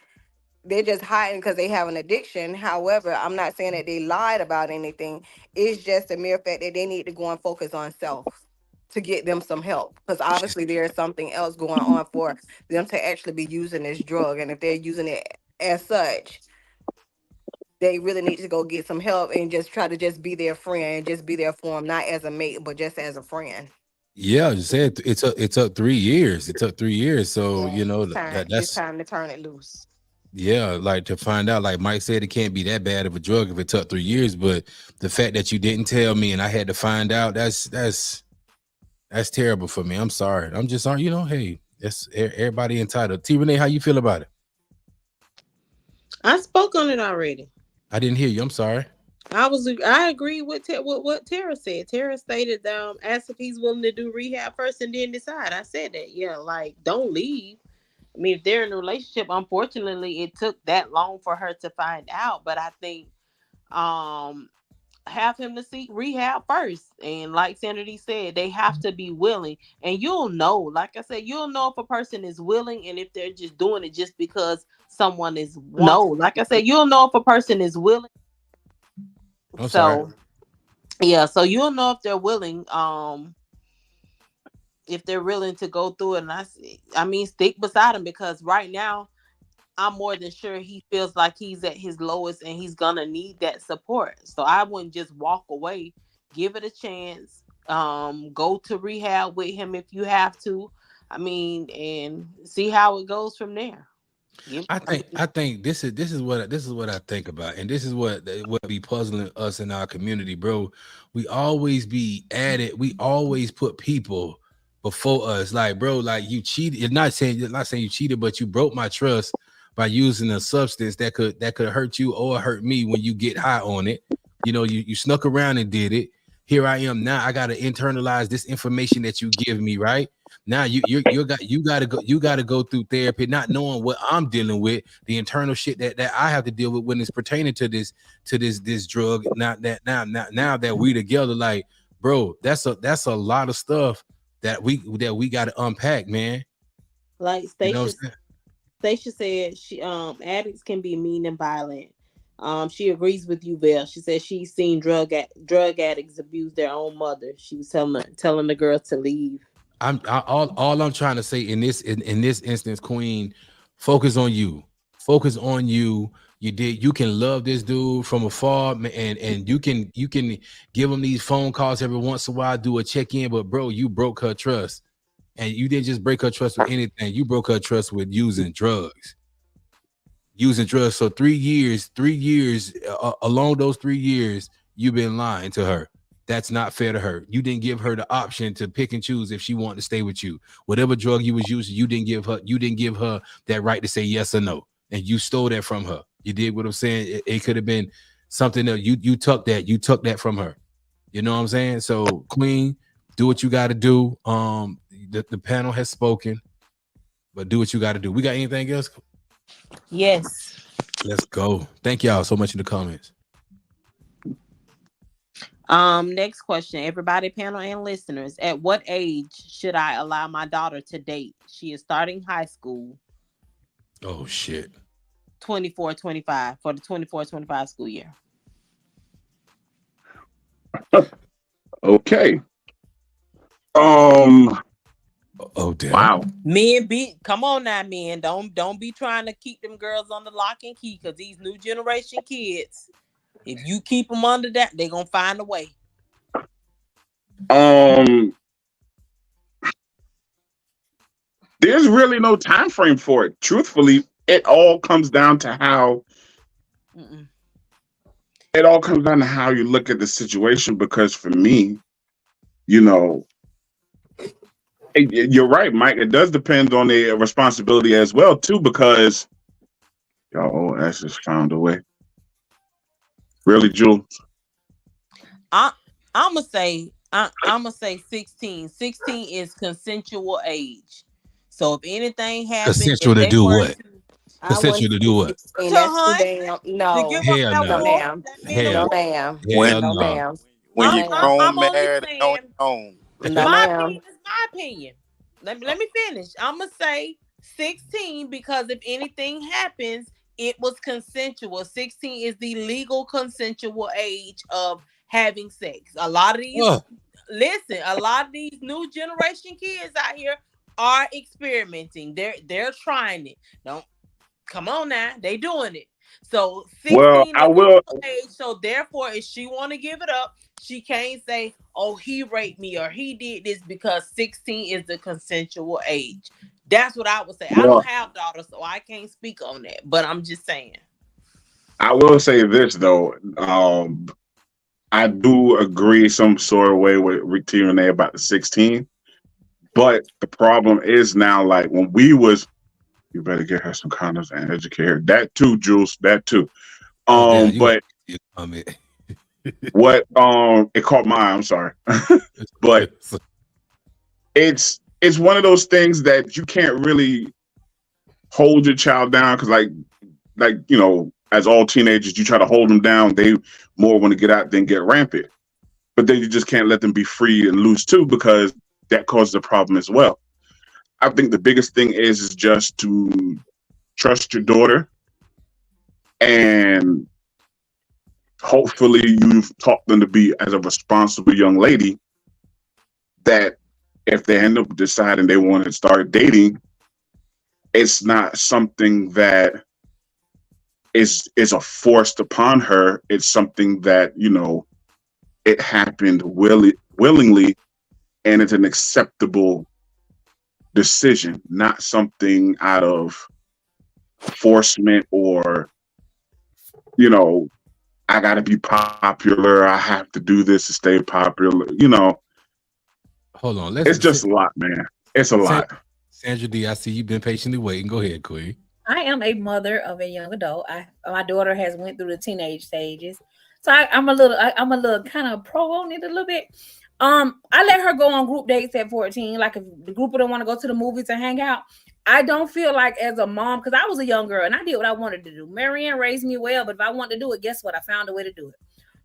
They're just hiding because they have an addiction. However, I'm not saying that they lied about anything. It's just a mere fact that they need to go and focus on self to get them some help, because obviously there is something else going on for them to actually be using this drug. And if they're using it as such, they really need to go get some help and just try to just be their friend, just be there for them, not as a mate, but just as a friend. Yeah, you said it took 3 years. It took 3 years. So, it's time to turn it loose. Yeah, like to find out, like Mike said, it can't be that bad of a drug if it took 3 years. But the fact that you didn't tell me and I had to find out, that's terrible for me. I'm sorry. I'm just sorry. Hey, that's everybody entitled. T. Renee, how you feel about it? I spoke on it already. I didn't hear you. I'm sorry. I agree with what Tara said. Tara stated, ask if he's willing to do rehab first and then decide. I said that. Yeah, like don't leave. I mean, if they're in a relationship, unfortunately, it took that long for her to find out. But I think have him to seek rehab first. And like Sandra D said, they have to be willing. And you'll know, like I said, you'll know if a person is willing and if they're just doing it just because someone is like I said, you'll know if a person is willing. So so you'll know if they're willing, if they're willing to go through it. And I mean, stick beside him, because right now I'm more than sure he feels like he's at his lowest and he's gonna need that support. So I wouldn't just walk away. Give it a chance. Go to rehab with him if you have to. I mean, and see how it goes from there. I think this is what I think about, and this is what be puzzling us in our community, bro. We always be added. We always put people before us. Like, bro, like you cheated. You're not saying you cheated, but you broke my trust by using a substance that could hurt you or hurt me when you get high on it. You know, you snuck around and did it. Here I am now. I gotta internalize this information that you give me, right? Now you gotta go through therapy, not knowing what I'm dealing with, the internal shit that I have to deal with when it's pertaining to this drug. Now that we together, like, bro, that's a lot of stuff that we gotta unpack, man. Like Stacia said, she addicts can be mean and violent. She agrees with you, Val. She said she's seen drug addicts abuse their own mother. She was telling the girl to leave. All I'm trying to say in this instance, Queen, focus on you. Focus on you. You can love this dude from afar, and you can give him these phone calls every once in a while, do a check-in, but bro, you broke her trust. And you didn't just break her trust with anything. You broke her trust with using drugs. So 3 years, along those 3 years, you've been lying to her. That's not fair to her. You didn't give her the option to pick and choose if she wanted to stay with you. Whatever drug you was using, you didn't give her that right to say yes or no. And you stole that from her. You did what I'm saying. It could have been something that you took that from her. You know what I'm saying? So, Queen, do what you got to do. The panel has spoken, but do what you got to do. We got anything else? Yes. Let's go. Thank y'all so much in the comments. Next question, everybody, panel and listeners. At what age should I allow my daughter to date? She is starting high school. Oh shit. 24-25 for the 24-25 school year. Okay. Oh damn. Wow. Men come on now, men. Don't be trying to keep them girls on the lock and key, because these new generation kids, if you keep them under that, they're gonna find a way. There's really no time frame for it. Truthfully, it all comes down to how you look at the situation. Because for me, you know, you're right, Mike. It does depend on the responsibility as well, too, because y'all ass just found a way. Really, Jules? I'm gonna say 16. 16 is consensual age. So if anything happens, consensual to do what? Consensual to do what? No, ma'am. When you're grown, married, on your own. My opinion. Let me finish. I'm gonna say 16 because if anything happens, it was consensual. 16 is the legal consensual age of having sex. A lot of these new generation kids out here are experimenting. They're trying it. Don't come on now. They doing it. So 16 age, so therefore, if she want to give it up, she can't say, oh, he raped me or he did this, because 16 is the consensual age. That's what I would say. I don't have daughters, so I can't speak on that. But I'm just saying. I will say this, though. I do agree some sort of way with Rick T. Renee about the 16. But the problem is now, like, when we was, you better get her some condoms and educate her. That too, Jules. That too. But what it caught my eye, I'm sorry. But it's one of those things that you can't really hold your child down, because like you know, as all teenagers, you try to hold them down. They more want to get out than get rampant. But then you just can't let them be free and loose too, because that causes a problem as well. I think the biggest thing is just to trust your daughter, and hopefully you've taught them to be as a responsible young lady, that if they end up deciding they want to start dating, it's not something that is a forced upon her. It's something that, you know, it happened willingly, and it's an acceptable decision, not something out of forcement or, you know, I got to be popular. I have to do this to stay popular. You know, hold on. It's just a lot, man. It's a lot. Sandra D, I see you've been patiently waiting. Go ahead, Queen. I am a mother of a young adult. My daughter has went through the teenage stages, so I'm a little kind of pro on it a little bit. I let her go on group dates at 14. Like if the group don't want to go to the movies and hang out, I don't feel like as a mom, because I was a young girl and I did what I wanted to do. Marianne raised me well, but if I wanted to do it, guess what? I found a way to do it.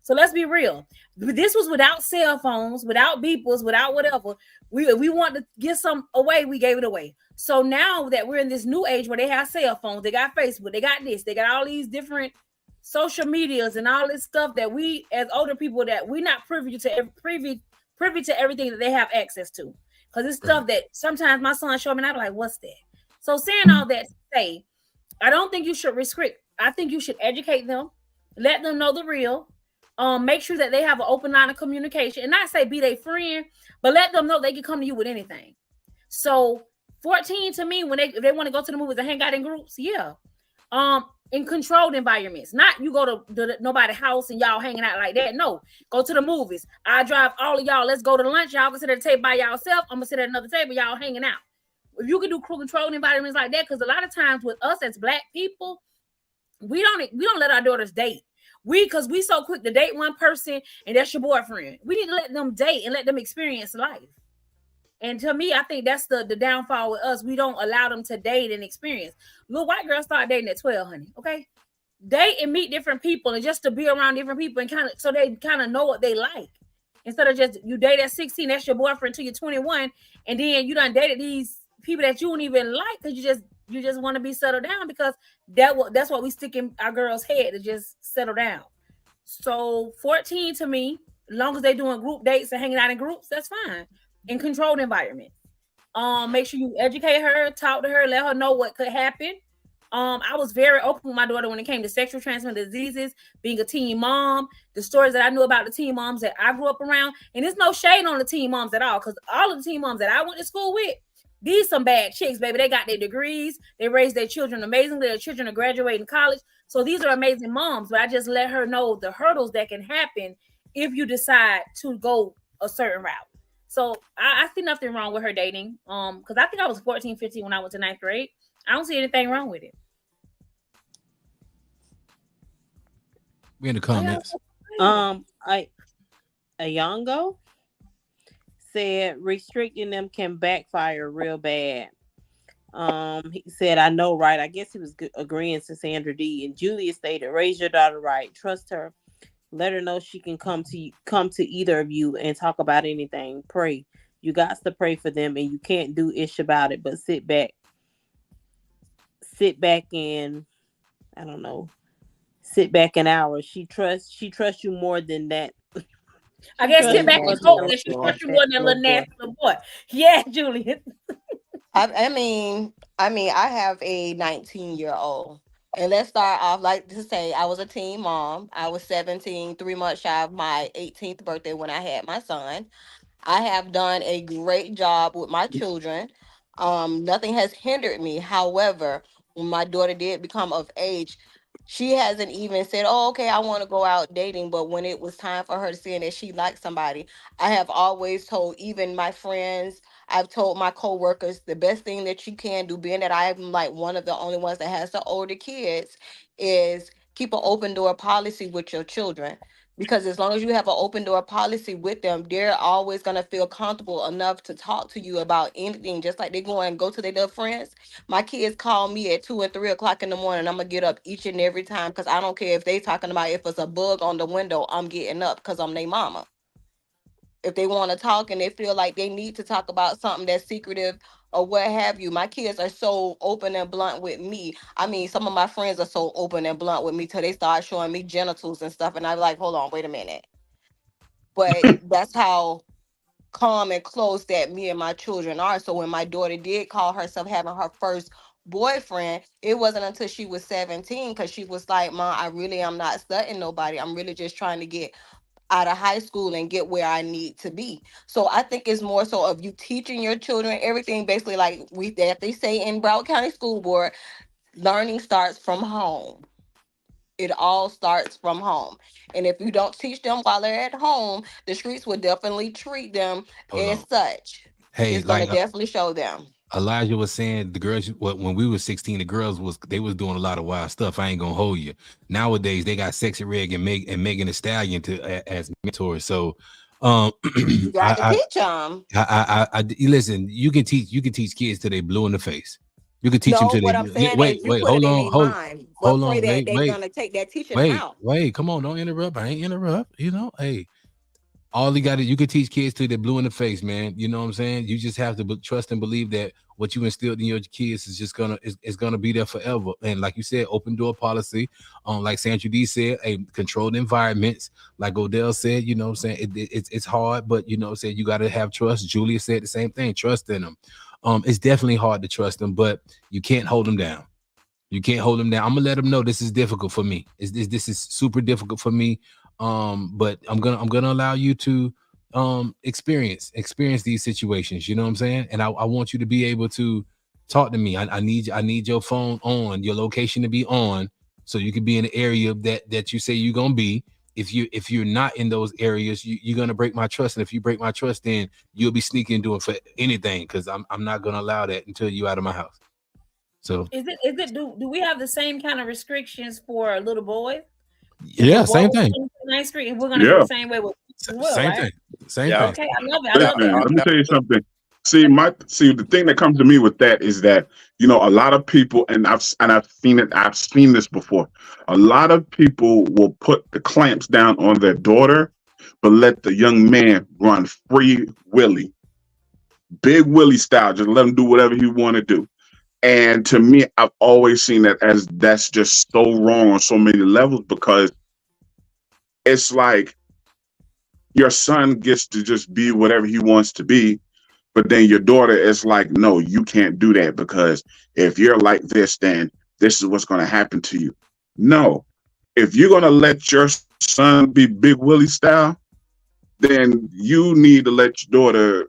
So let's be real. This was without cell phones, without beepers, without whatever. We wanted to get some away, we gave it away. So now that we're in this new age where they have cell phones, they got Facebook, they got this, they got all these different social medias and all this stuff that we as older people that we're not privy to everything that they have access to. Because it's stuff that sometimes my son showed me and I'm like, what's that? So saying all that to say, I don't think you should restrict. I think you should educate them, let them know the real. Make sure that they have an open line of communication, and not say be their friend, but let them know they can come to you with anything. So 14 to me, when if they want to go to the movies and hang out in groups, yeah. In controlled environments, not you go to nobody's house and y'all hanging out like that. No, go to the movies. I drive all of y'all. Let's go to lunch. Y'all can sit at the table by yourself. I'm gonna sit at another table. Y'all hanging out. If you can do controlled environments like that, because a lot of times with us as Black people, we don't let our daughters date. Because we so quick to date one person and that's your boyfriend. We need to let them date and let them experience life. And to me, I think that's the downfall with us. We don't allow them to date and experience. Little white girls start dating at 12, honey. Okay, date and meet different people, and just to be around different people and so they kind of know what they like. Instead of just you date at 16, that's your boyfriend till you're 21, and then you done dated these people that you don't even like because you just want to be settled down, because that's what we stick in our girls' head, to just settle down. So 14 to me, as long as they're doing group dates and hanging out in groups, that's fine. In controlled environment. Make sure you educate her, talk to her, let her know what could happen. I was very open with my daughter when it came to sexual transmitted diseases, being a teen mom, the stories that I knew about the teen moms that I grew up around. And there's no shade on the teen moms at all, because all of the teen moms that I went to school with, these some bad chicks, baby. They got their degrees. They raised their children amazingly. Their children are graduating college. So these are amazing moms. But I just let her know the hurdles that can happen if you decide to go a certain route. So I see nothing wrong with her dating. Because I think I was 14, 15 when I went to 9th grade. I don't see anything wrong with it. We in the comments. Ayongo said restricting them can backfire real bad. He said, I know, right? I guess he was agreeing to Sandra D. And Julia stated, raise your daughter right. Trust her. Let her know she can come to either of you and talk about anything. Pray. You got to pray for them, and you can't do ish about it, but sit back and I don't know. Sit back an hour. She trusts you more than that. I guess sit back and hope that she trusts you more than a little nasty little boy. Yeah, Julian. I mean, I have a 19-year-old. And let's start off, like to say, I was a teen mom. I was 17, 3 months shy of my 18th birthday when I had my son. I have done a great job with my children. Nothing has hindered me. However, when my daughter did become of age, she hasn't even said, oh, okay, I want to go out dating. But when it was time for her to see that she liked somebody, I have always told even my friends, I've told my coworkers, the best thing that you can do, being that I'm like one of the only ones that has the older kids, is keep an open door policy with your children. Because as long as you have an open door policy with them, they're always going to feel comfortable enough to talk to you about anything, just like they go and go to their little friends. My kids call me at 2 and 3 o'clock in the morning. I'm going to get up each and every time because I don't care if they talking about if it's a bug on the window, I'm getting up because I'm their mama. If they want to talk and they feel like they need to talk about something that's secretive or what have you, my kids are so open and blunt with me. I mean, some of my friends are so open and blunt with me till they start showing me genitals and stuff. And I'm like, hold on, wait a minute. But that's how calm and close that me and my children are. So when my daughter did call herself having her first boyfriend, it wasn't until she was 17 because she was like, Mom, I really am not studying nobody. I'm really just trying to get out of high school and get where I need to be. So I think it's more so of you teaching your children everything, basically like they say in Broward County School Board, learning starts from home. It all starts from home. And if you don't teach them while they're at home, the streets will definitely treat them as such. Hey, it's going to definitely show them. Elijah was saying the girls, when we were 16, the girls was doing a lot of wild stuff. I ain't gonna hold you. Nowadays they got Sexy Red and Megan Thee Stallion as mentors. So you got to teach them. Listen, you can teach kids till they blue in the face. You can teach them till they wait, hold on, they're gonna take that teaching out. Wait, come on, don't interrupt. I ain't interrupt. Hey. All you can teach kids till they're blue in the face, man. You know what I'm saying? You just have to trust and believe that what you instilled in your kids is just gonna be there forever. And like you said, open door policy. Like Sandra D said, controlled environments. Like Odell said, you know what I'm saying? It's hard, but you know what I'm saying, you gotta have trust. Julia said the same thing, trust in them. It's definitely hard to trust them, but you can't hold them down. You can't hold them down. I'm gonna let them know this is difficult for me. This is super difficult for me. But I'm gonna allow you to experience these situations, you know what I'm saying? And I want you to be able to talk to me. I need your phone on, your location to be on, so you can be in the area that you say you're gonna be. If you're not in those areas, you're gonna break my trust. And if you break my trust, then you'll be sneaking doing for anything, because I'm not gonna allow that until you're out of my house. So do we have the same kind of restrictions for little boys? Yeah, same thing. We're gonna do the same way with same thing. Same thing. Okay, I love it. Let me tell you something. See, the thing that comes to me with that is that, a lot of people, and I've seen it. I've seen this before. A lot of people will put the clamps down on their daughter, but let the young man run free willy, big Willie style. Just let him do whatever he want to do. And to me, I've always seen that as that's just so wrong on so many levels, because it's like your son gets to just be whatever he wants to be. But then your daughter is like, no, you can't do that, because if you're like this, then this is what's going to happen to you. No, if you're going to let your son be Big Willie style, then you need to let your daughter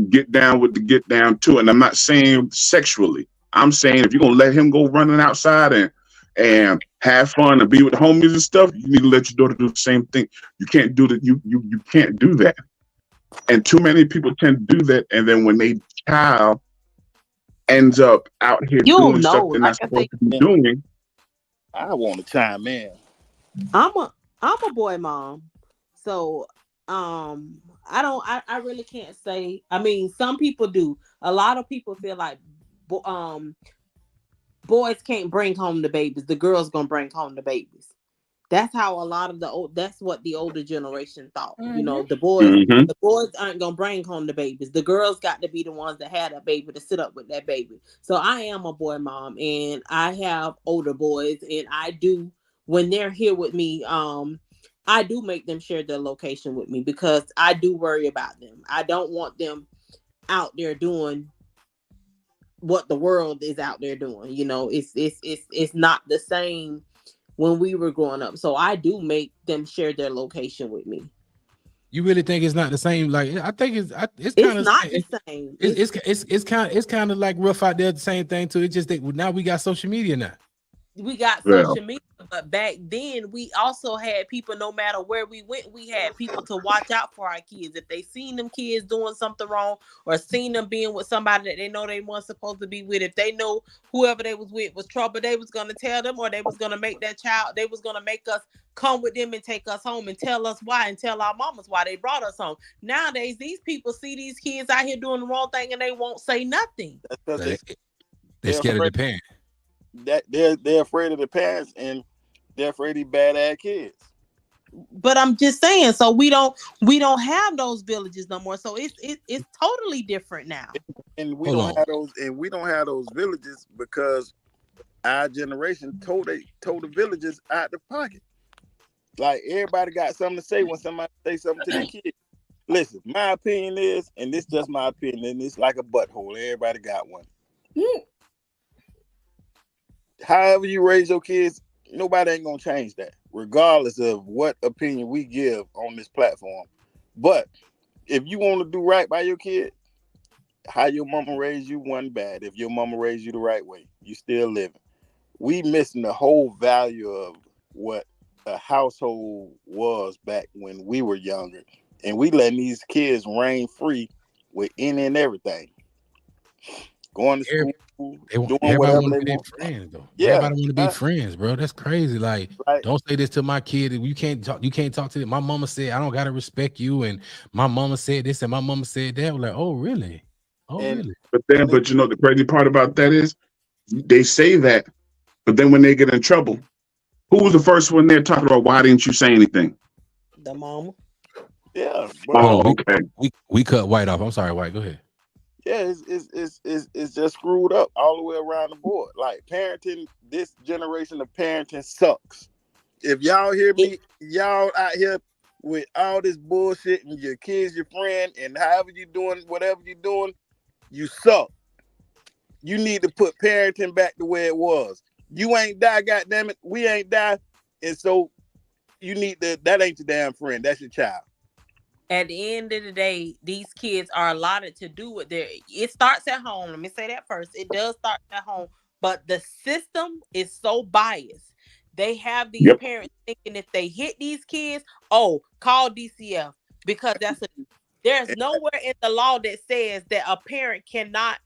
get down with the get down too. And I'm not saying sexually. I'm saying if you're gonna let him go running outside and have fun and be with the homies and stuff, you need to let your daughter do the same thing. You can't do that. You can't do that. And too many people tend to do that. And then when they child ends up out here doing stuff they're not supposed to be doing. I want to chime in. I'm a boy mom, so I really can't say. I mean, some people do. A lot of people feel like boys can't bring home the babies. The girls gonna bring home the babies. That's how a lot of that's what the older generation thought. Mm-hmm. The boys aren't gonna bring home the babies. The girls got to be the ones that had a baby to sit up with that baby. So I am a boy mom, and I have older boys, and I do, when they're here with me, I do make them share their location with me, because I do worry about them. I don't want them out there doing what the world is out there doing. It's not the same when we were growing up. So I do make them share their location with me. You really think it's not the same? Like, I think it's kind of not the same. It's kind of like rough out there. The same thing too. It's just that now we got social media now. we got Yeah. social media, but back then we also had people, no matter where we went, we had people to watch out for our kids. If they seen them kids doing something wrong or seen them being with somebody that they know they weren't supposed to be with, if they know whoever they was with was trouble, they was going to tell them, or they was going to make that child, they was going to make us come with them and take us home and tell us why and tell our mamas why they brought us home. Nowadays, these people see these kids out here doing the wrong thing and they won't say nothing. That's because They're scared of the parent. That they're afraid of the parents and they're afraid of bad ass kids. But I'm just saying, so we don't have those villages no more. So it's totally different now. And we don't have those villages because our generation told the villages out the pocket. Like everybody got something to say when somebody say something to their kid. Listen, my opinion is, and this is just my opinion, it's like a butthole. Everybody got one. However you raise your kids, nobody ain't gonna change that, regardless of what opinion we give on this platform. But if you want to do right by your kid, how your mama raised you wasn't bad. If your mama raised you the right way, you still living. We missing the whole value of what a household was back when we were younger, and we letting these kids reign free with any and everything. Going to school, doing whatever they want. Friends, though. Yeah, everybody want to be friends, bro. That's crazy. Like, don't say this to my kid. You can't talk to them. My mama said I don't gotta respect you, and my mama said this, and my mama said that. We're like, oh really? Really? But you know the crazy part about that is they say that, but then when they get in trouble, who was the first one there talking about why didn't you say anything? The mama. Yeah. Okay. We cut White off. I'm sorry, White. Go ahead. Yeah, it's just screwed up all the way around the board. Like parenting, this generation of parenting sucks. If y'all hear me, y'all out here with all this bullshit and your kids, your friend, and however you doing, whatever you're doing, you suck. You need to put parenting back the way it was. You ain't die, goddammit. We ain't die. And so you need that ain't your damn friend. That's your child. At the end of the day, these kids are allotted to do what it starts at home. Let me say that first. It does start at home, but the system is so biased. They have these parents thinking if they hit these kids, call DCF, because there's nowhere in the law that says that a parent cannot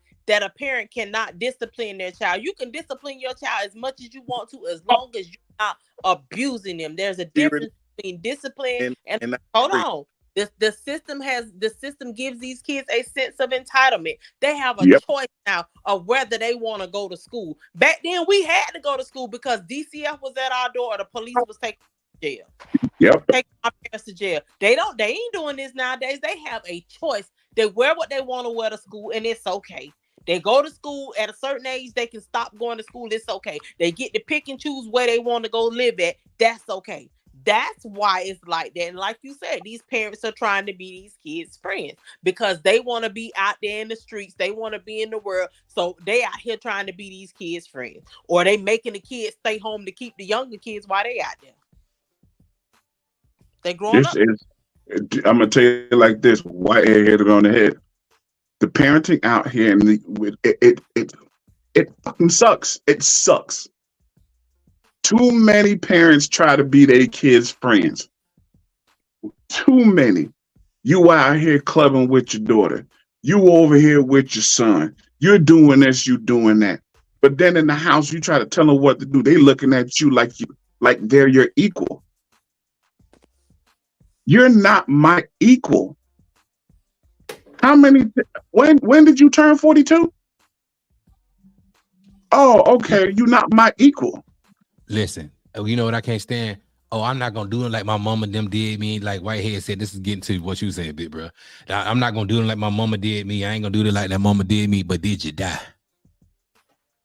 discipline their child. You can discipline your child as much as you want to, as long as you're not abusing them. There's a difference between discipline and hold on. The system gives these kids a sense of entitlement. They have a choice now of whether they want to go to school. Back then, we had to go to school because DCF was at our door or the police was taking us to jail. Taking our parents to jail. They ain't doing this nowadays. They have a choice. They wear what they want to wear to school, and it's okay. They go to school at a certain age. They can stop going to school. It's okay. They get to pick and choose where they want to go live at. That's okay. That's why it's like that. And like you said, these parents are trying to be these kids' friends because they want to be out there in the streets. They want to be in the world. So they out here trying to be these kids' friends. Or they making the kids stay home to keep the younger kids while they out there. They growing up. I'm going to tell you like this. White hit it on the head. The parenting out here, and it fucking sucks. It sucks. Too many parents try to be their kids' friends. Too many. You out here clubbing with your daughter. You over here with your son. You're doing this, you doing that. But then in the house, you try to tell them what to do. They looking at you like they're your equal. You're not my equal. When did you turn 42? Oh, okay. You're not my equal. Listen, you know what I can't stand? I'm not gonna do it like my mama them did me. Like Whitehead said, this is getting to what you said, big bro. I'm not gonna do it like my mama did me. I ain't gonna do it like that mama did me. But did you die?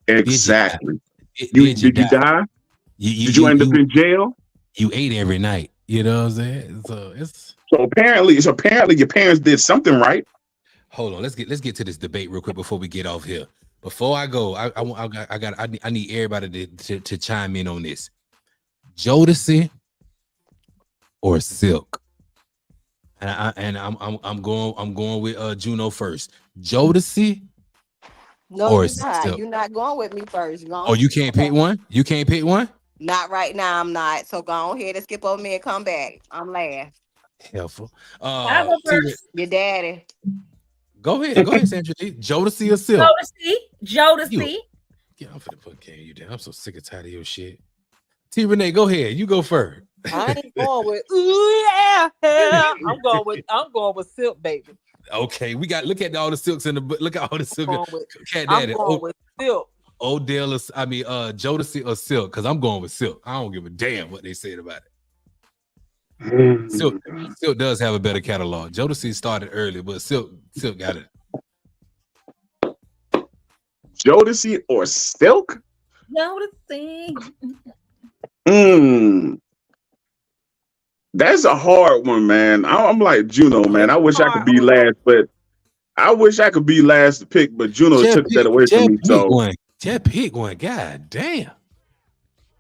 Exactly. Did you die? Did you end up in jail? You ate every night. You know what I'm saying? So apparently your parents did something right. Hold on, let's get to this debate real quick before we get off here. Before I go, I need everybody to chime in on this. Jodeci or Silk? And I'm going with Juno first. Jodeci No, Or you're not. Silk? You're not going with me first. Oh, you can't pick one? You can't pick one? Not right now. I'm not. So go ahead and skip over me and come back. I'm last. Helpful. I'll go first. Your daddy. Go ahead, Sandra D. Jodeci or Silk? Jodeci. Yeah, I'm finna put K you down. I'm so sick and tired of your shit. T Renee, go ahead. You go first. I ain't going with I'm going with Silk, baby. Okay, we got look at all the silks in the book. Look at all the silk. I'm going with Silk. Odell, Jodeci or Silk, because I'm going with Silk. I don't give a damn what they said about it. Silk does have a better catalog. Jodeci started early, but Silk got it. Jodeci or Silk? Jodeci. That's a hard one, man. I'm like Juno, man. I wish I could be last, but I wish I could be last to pick, but Juno took that away from me. So Just pick one. God damn.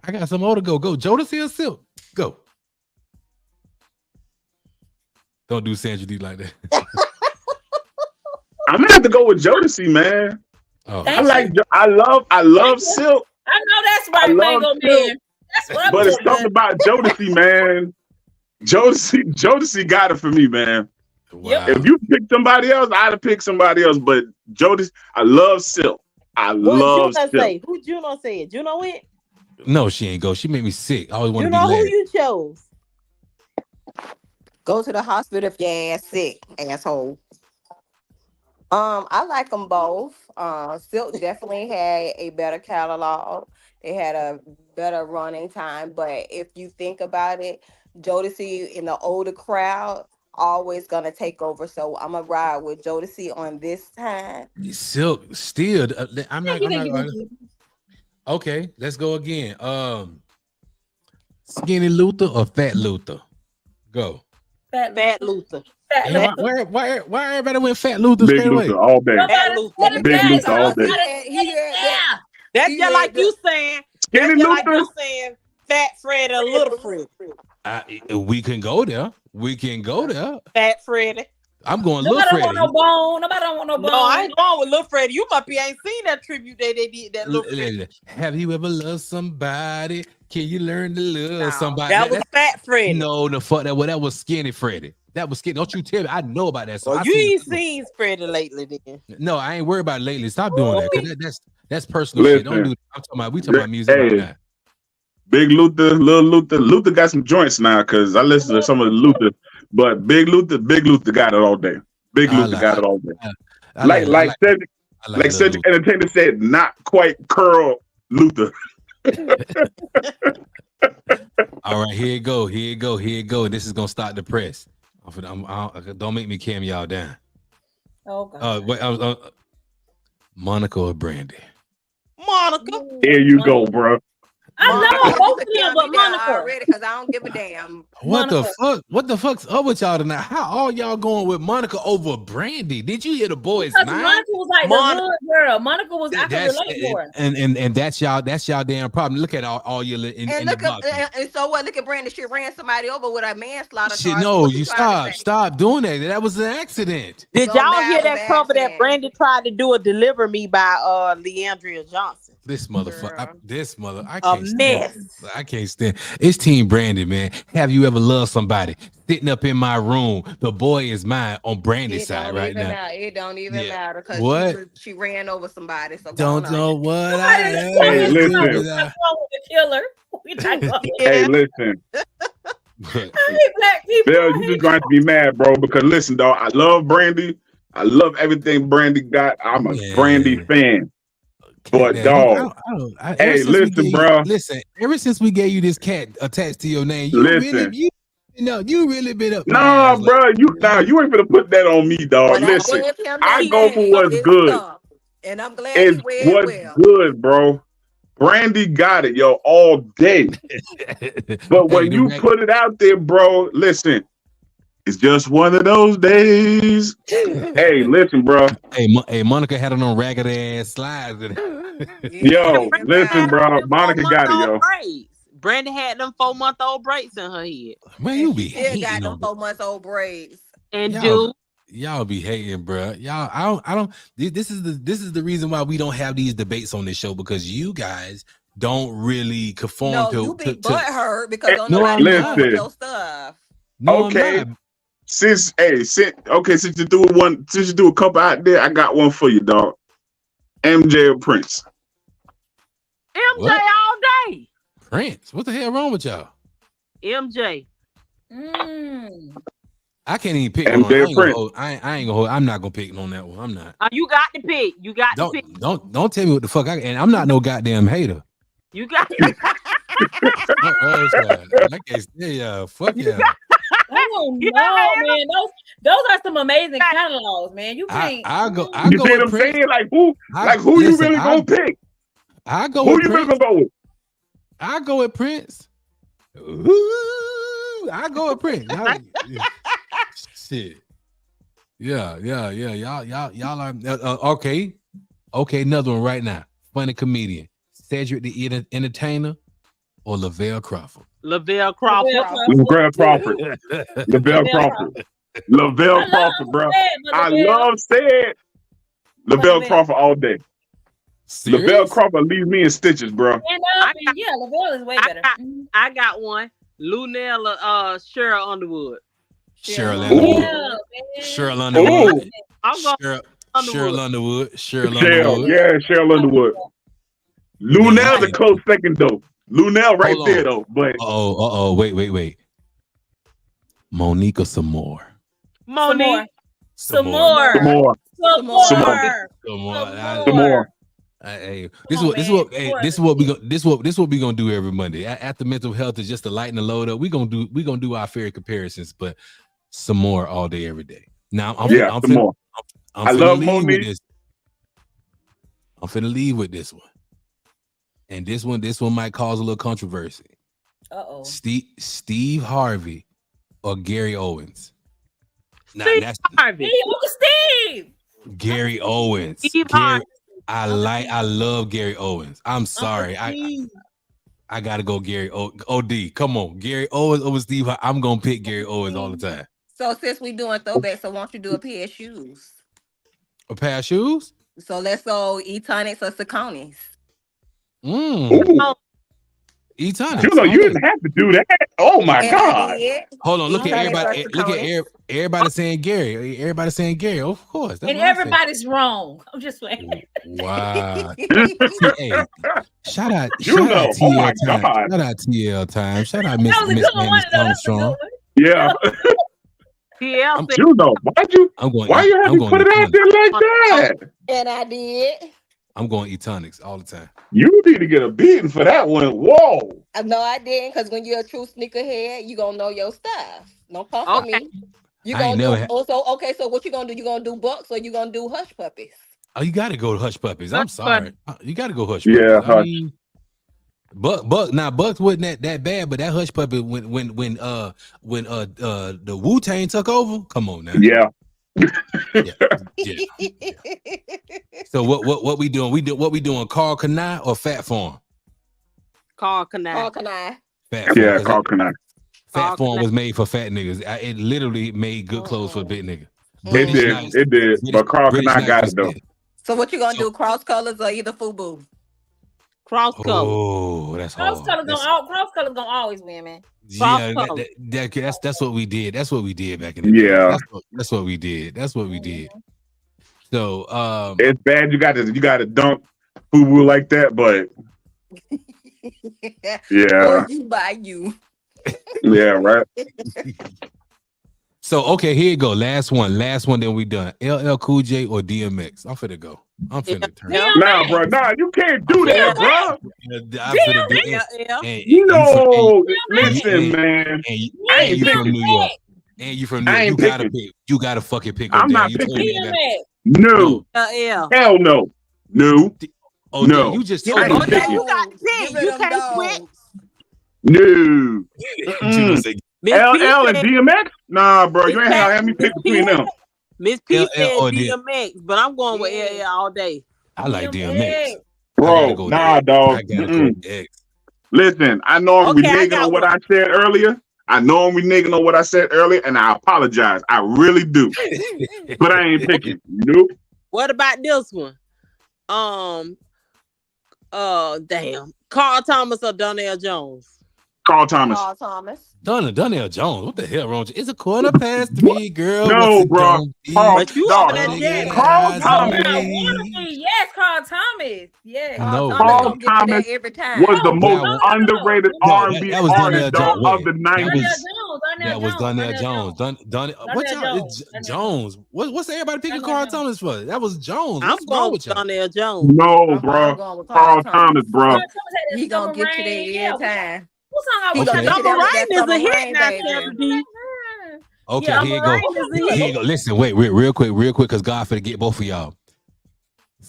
I got some more to go. Go Jodeci or Silk? Go. Don't do Sandra D like that. I'm gonna have to go with Jodeci, man. Oh. I love Silk. I know that's right, Mango Man. That's what I'm But it's something about Jodeci, man. Jodeci got it for me, man. Wow. If you pick somebody else, I'd have picked somebody else. But Jodeci, I love Silk. Love Silk. Say? Who Juno said? Juno went? No, she ain't go. She made me sick. I always want to be Juno, last. who you chose? Go to the hospital if your ass sick, asshole. I like them both. Silk definitely had a better catalog. They had a better running time. But if you think about it, Jodeci in the older crowd always gonna take over. So I'm gonna ride with Jodeci on this time. Silk still. I'm not. Okay, let's go again. Skinny Luther or Fat Luther? Go. Fat Luther. Why everybody went Fat Luther? Big Luther all day. Big Luther all day. That's just like you saying. Skinny Luther. Like you saying Fat Freddy or Little Freddy. We can go there. We can go there. Fat Freddy. I'm going Little Freddy. Nobody don't want no bone. No, I ain't going with Little Freddy. You must be ain't seen that tribute they did that Little Freddy. Have you ever loved somebody? Can you learn to love somebody? That was Fat Freddy. No, the fuck that. Well, that was Skinny Freddy. That was Skinny. Don't you tell me. I know about that song. Well, you ain't seen Freddy lately, then. No, I ain't worried about it lately. Stop doing that. 'Cause that's personal shit. Don't do that. I'm talking about. We talking about music right now. Big Luther, Little Luther. Luther got some joints now because I listen to some of the Luther. But Big Luther got it all day. Big Luther got it all day. Like Cedric Entertainer said, not quite curl Luther. All right, here you go. This is gonna start the press. Don't make me cam y'all down. Oh God. Wait, Monica or Brandy? Monica. Here you go, bro. I know both of them, but Monica. Already, because I don't give a damn. What the fuck? What the fuck's up with y'all tonight? How all y'all going with Monica over Brandy? Did you hear the boys? Because Monica was like the hood girl. Monica was I could relate to her. And that's y'all damn problem. Look at all your in the box. And so what? Look at Brandy. She ran somebody over with a manslaughter Shit, charge. no, you stop doing that. That was an accident. Did y'all hear that cover that Brandy tried to do a Deliver Me by Leandria Johnson? This motherfucker, I can't stand. It's Team Brandy, man. Have you ever loved somebody sitting up in my room? The boy is mine on Brandy's side right now. It don't even matter because she ran over somebody. So don't know what I am. Hey, listen. The killer. Hey, listen. Bill, you just going to be mad, bro. Because listen, dog, I love Brandy. I love everything Brandy got. I'm a Brandy fan. But dog, hey, listen, bro. Listen, ever since we gave you this cat attached to your name, you really been up. Nah, bro, you ain't gonna put that on me, dog. Listen, I go for what's good, and I'm glad it's what's good, bro. Brandy got it, yo, all day. But when you put it out there, bro, listen. It's just one of those days. Hey, listen, bro. Hey, Monica had on ragged ass slides. Yo, listen, bro. Monica got it, yo. Braids. Brandy had them 4-month-old braids in her head. Man, you be still got them 4-month-old braids. And Y'all be hating, bro. Y'all, I don't. This is the reason why we don't have these debates on this show, because you guys don't really conform No, to. you be to butthurt because don't No, nobody I'm know not. your stuff. no, Okay. I'm not. Since you do a couple out there, I got one for you, dog. MJ or Prince? MJ What? all day. Prince, what the hell wrong with y'all? MJ. I can't even pick MJ one. I ain't gonna Prince. hold, I ain't gonna hold. I'm not gonna pick on that one. I'm not. You got to pick. You got to pick. Don't tell me what the fuck. And I'm not no goddamn hater. You got. I can't say fuck yeah. Oh no, man. Those are some amazing catalogs, man. You can't. I You go see what with I'm Prince. saying? Like who you really gonna pick? I go Who with you really Prince. gonna go with? I go with Prince. Ooh, I go with Prince. Shit. Yeah. Y'all are okay. Okay, another one right now. Funny comedian. Cedric the Entertainer or Lavelle Crawford? Lavelle Crawford. Lavelle Crawford. Lavelle Crawford. Lavelle Crawford, bro. I love said Lavelle Crawford all day. Serious? Lavelle Crawford leaves me in stitches, bro. Yeah, Lavelle is way better. I got one. Lunell Cheryl Underwood. Cheryl Underwood. Cheryl Underwood. I'm going Cheryl Underwood. Cheryl Underwood. Yeah, Cheryl Underwood. Lunell's a close second though. Lunell right there though. But wait. Monique or some more? Monique. Some more. Hey, this is what we gonna do every Monday. After mental health is just to lighten the load up. We gonna do our fair comparisons, but some more all day, every day. Now I'm I love Monique. I'm finna leave with this one. And this one might cause a little controversy. Steve Harvey or Gary Owens? Steve Harvey. Steve. Gary Owens. I love Gary Owens. I'm sorry. I gotta go Gary OD. Come on. Gary Owens over Steve Harvey. I'm gonna pick Gary Owens all the time. So since we doing throwback, so why don't you do a pair of shoes? A pair of shoes? So let's go Etonics or Saucony's. E-Tonics. You didn't have to do that. Oh my God. Hold on. Look at everybody. Everybody saying Gary. Everybody saying Gary. Of course. And everybody's wrong. I'm just saying. Wow. Hey, shout out TL Time. Shout out TL Time. Shout out Miss Armstrong. Yeah. Why you have to put it out there like that? And I did. I'm going Etonics all the time. You need to get a beating for that one. Whoa. No, I didn't, because when you're a true sneakerhead, you gonna know your stuff. Don't come for me. You gonna so what you gonna do? You gonna do Bucks or you gonna do Hush Puppies? Oh, you gotta go to Hush Puppies. I'm sorry. You gotta go Hush Puppies. Yeah, Hush. Bucks wasn't that bad, but that Hush Puppy when the Wu-Tang took over. Come on now. Yeah. So what we doing? What we doing? Carl Kanai or Fat Farm? Carl Kanai. Carl Kanai. Fat Farm was made for fat niggas. It literally made good clothes for big niggas. It did. But Carl Kanai got it though. So what you gonna do? Cross colors or either FUBU? Cross colors. Oh, that's hard. Cross colors gonna always win, man. Yeah, that's what we did. That's what we did back in the day. That's what we did. That's what we did. So it's bad you got to dunk FUBU like that, but yeah. You by you. Yeah, right. So okay, here you go. Last one, then we done. LL Cool J or DMX? I'm finna go. I'm finna turn. Nah, bro. Nah, you can't do that, bro. I'm finna do it. Listen, man. And you from New York. And you from New York. You gotta fucking pick up. I'm not picking. No. Hell no. No. Oh no. You just you got you can't quit. No. LL and DMX? Nah, bro. You ain't have me pick between them. Miss P said DMX, but I'm going with LL all day. I like DMX. Bro, nah, dog. Listen, I know I'm reneging on what I said earlier. I know I'm reneging on what I said earlier, and I apologize. I really do. But I ain't picking. Nope. What about this one? Damn. Carl Thomas or Donnell Jones? Carl Thomas. Carl Thomas. Donnell Jones. What the hell wrong with you? It's a quarter past to me, girl. No, bro. But you over Carl Thomas. Thomas. Yes, Carl Thomas. Yes. No, Carl Thomas every time. was the most underrated R&B that was artist of the That 90s. was Donnell Jones. What's Jones? What's everybody picking Carl Thomas for? That was Jones. I'm What's wrong going with with y'all? Donnell Jones. No, bro. Carl Thomas, bro. He gonna get you there every time. What song I was Okay. Summer Rain is a Summer hit Rain, now, baby. Sarah D. Okay, Yeah, here you Mariah go. is a Here hit. you go. Listen, wait, real quick, because God finna get both of y'all.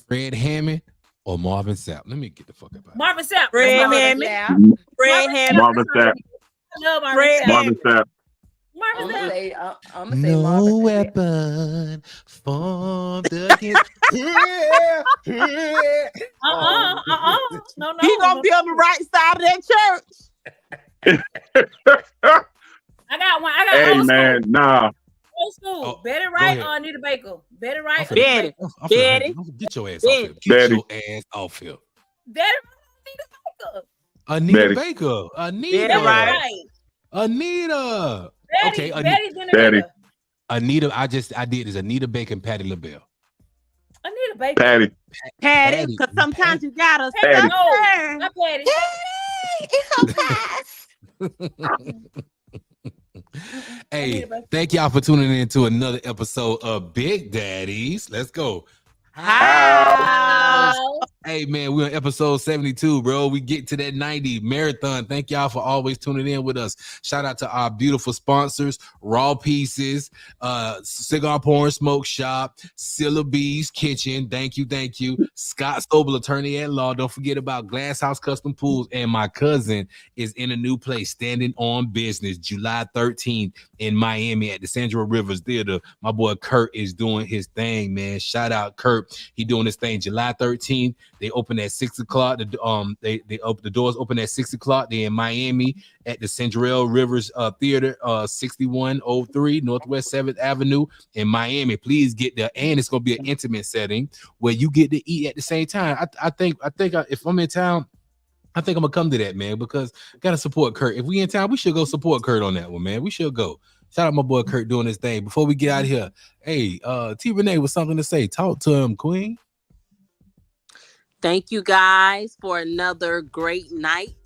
Fred Hammond or Marvin Sapp? Let me get the fuck up out of here. Marvin Sapp. Fred Marvin Hammond. Sapp. Fred Hammond. Marvin Sapp. I love Marvin Fred Sapp. Marvin Sapp. Marvin I'm Sapp. gonna say No Marvin. weapon formed against. No. He gonna be on the right side of that church. I got one. I got Hey, old man, nah. Old school. Oh, Betty go Wright ahead. or Anita Baker? Betty Wright. I'm or finna- Anita Betty. Baker? I'm finna- Betty. Get your ass Betty. off here. Get Betty. your ass off here. Betty Wright. Anita Betty. Baker. Anita. Betty Wright. Anita. Betty. Okay, Betty's in the Betty. middle. Anita. I did is Anita Baker and Patty LaBelle. Anita Baker. Patty. Patty, because sometimes you gotta Patty. stop her. Not Patty. Hey, thank y'all for tuning in to another episode of Big Daddies. Let's go. House. Hey, man, we're on episode 72, bro. We get to that 90 marathon. Thank y'all for always tuning in with us. Shout out to our beautiful sponsors, Raw Pieces, Cigar Porn Smoke Shop, Silla B's Kitchen. Thank you. Scott Scoble, attorney at law. Don't forget about Glass House Custom Pools. And my cousin is in a new place, Standing on Business, July 13th in Miami at the Sandra Rivers Theater. My boy Kurt is doing his thing, man. Shout out Kurt. He doing his thing July 13th. They open at 6 o'clock. The doors open at 6 o'clock. They're in Miami at the Sandra Rivers Theater, 6103 Northwest 7th Avenue in Miami. Please get there. And it's gonna be an intimate setting where you get to eat at the same time. I think if I'm in town, I think I'm gonna come to that, man, because gotta support Kurt. If we in town, we should go support Kurt on that one, man. We should go. Shout out my boy Kurt doing his thing. Before we get out of here, hey, T Renee was something to say. Talk to him, Queen. Thank you guys for another great night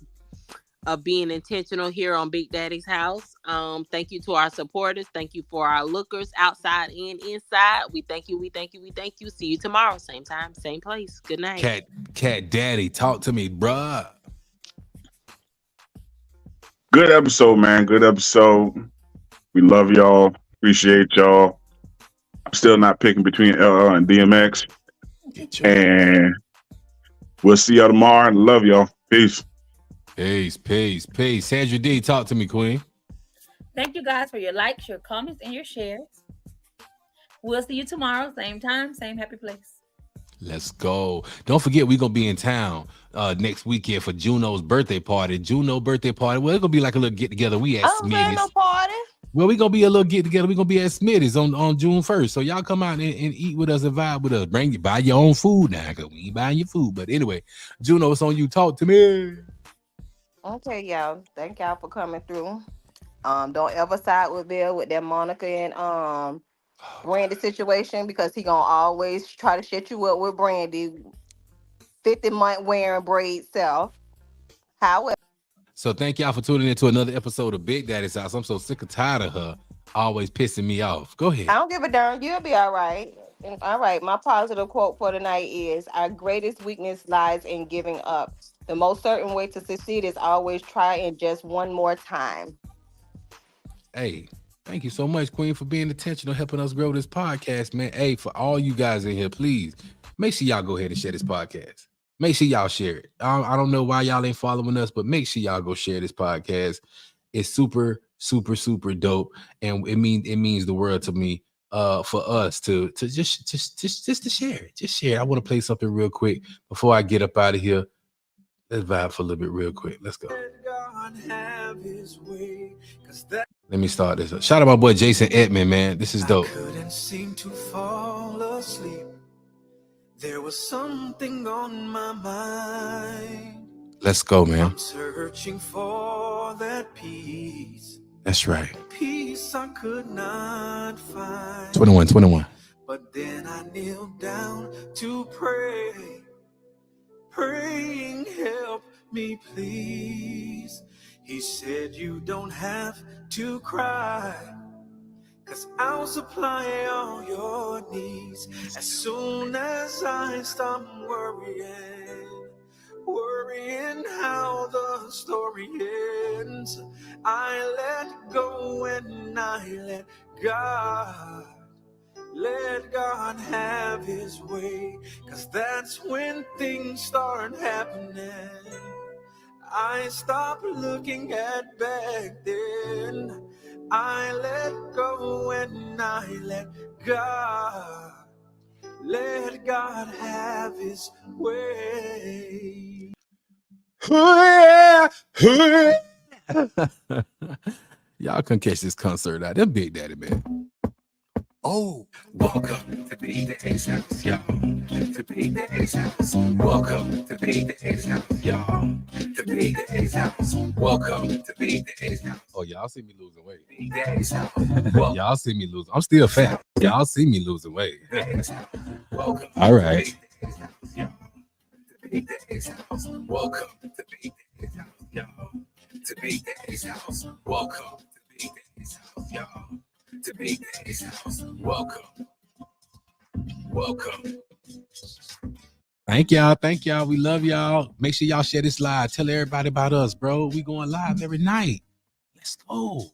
of being intentional here on Big Daddy's House. Thank you to our supporters. Thank you for our lookers outside and inside. We thank you. See you tomorrow. Same time, same place. Good night. Cat Daddy, talk to me, bruh. Good episode, man. Good episode. We love y'all. Appreciate y'all. I'm still not picking between LL and DMX. And we'll see y'all tomorrow. Love y'all. Peace. Peace. Sandra D, talk to me, Queen. Thank you guys for your likes, your comments, and your shares. We'll see you tomorrow, same time, same happy place. Let's go. Don't forget, we're going to be in town next weekend for Juno's birthday party. Well, it's going to be like a little get-together. We at Smitty's. No party. Well, we're going to be a little get-together. We're going to be at Smitty's on June 1st. So y'all come out and eat with us and vibe with us. Buy your own food now, because we ain't buying your food. But anyway, Juno, it's on you. Talk to me. Okay, y'all. Thank y'all for coming through. Don't ever side with Bill with that Monica and Brandy situation, because he gonna always try to shut you up with Brandy. 50-month wearing braid self. However, so thank y'all for tuning in to another episode of Big Daddy's House. I'm so sick and tired of her always pissing me off. Go ahead. I don't give a darn. You'll be all right. All right. My positive quote for tonight is: our greatest weakness lies in giving up. The most certain way to succeed is always try and just one more time. Hey, thank you so much, Queen, for being intentional, helping us grow this podcast, man. Hey, for all you guys in here, please make sure y'all go ahead and share this podcast. Make sure y'all share it. I don't know why y'all ain't following us, but make sure y'all go share this podcast. It's super, super, super dope, and it means the world to me. For us to just to share it. Just share it. I want to play something real quick before I get up out of here. Let's vibe for a little bit real quick. Let's go. Let me start this. Shout out my boy Jason Edmond, man. This is dope. I couldn't seem to fall asleep. There was something on my mind. Let's go, man. I'm searching for that peace. That's right. Peace I could not find. 21. But then I kneeled down to pray, praying, help me please. He said, you don't have to cry, 'cause I'll supply all your needs. As soon as I stop worrying how the story ends, I let go and I let God have his way. 'Cause that's when things start happening. I stop looking at back then. I let go and I let God have his way. Y'all can catch this concert out. Them Big Daddy, man. Oh, welcome to Big Daddy's house, y'all. To Big Daddy's house. Welcome to Big Daddy's house, y'all. To Big Daddy's house. Welcome to Big Daddy's house. Oh, y'all see me losing weight. Big Daddy's house. Y'all see me losing. I'm still fat. Y'all see me losing weight. Welcome. All right. To Big Daddy's house. Welcome to Big Daddy's house, y'all. To Big Daddy's house. Welcome to Big Daddy's house, y'all. To Big Daddy's house. Welcome. Thank y'all. We love y'all. Make sure y'all share this live. Tell everybody about us, bro. We going live every night. Let's go.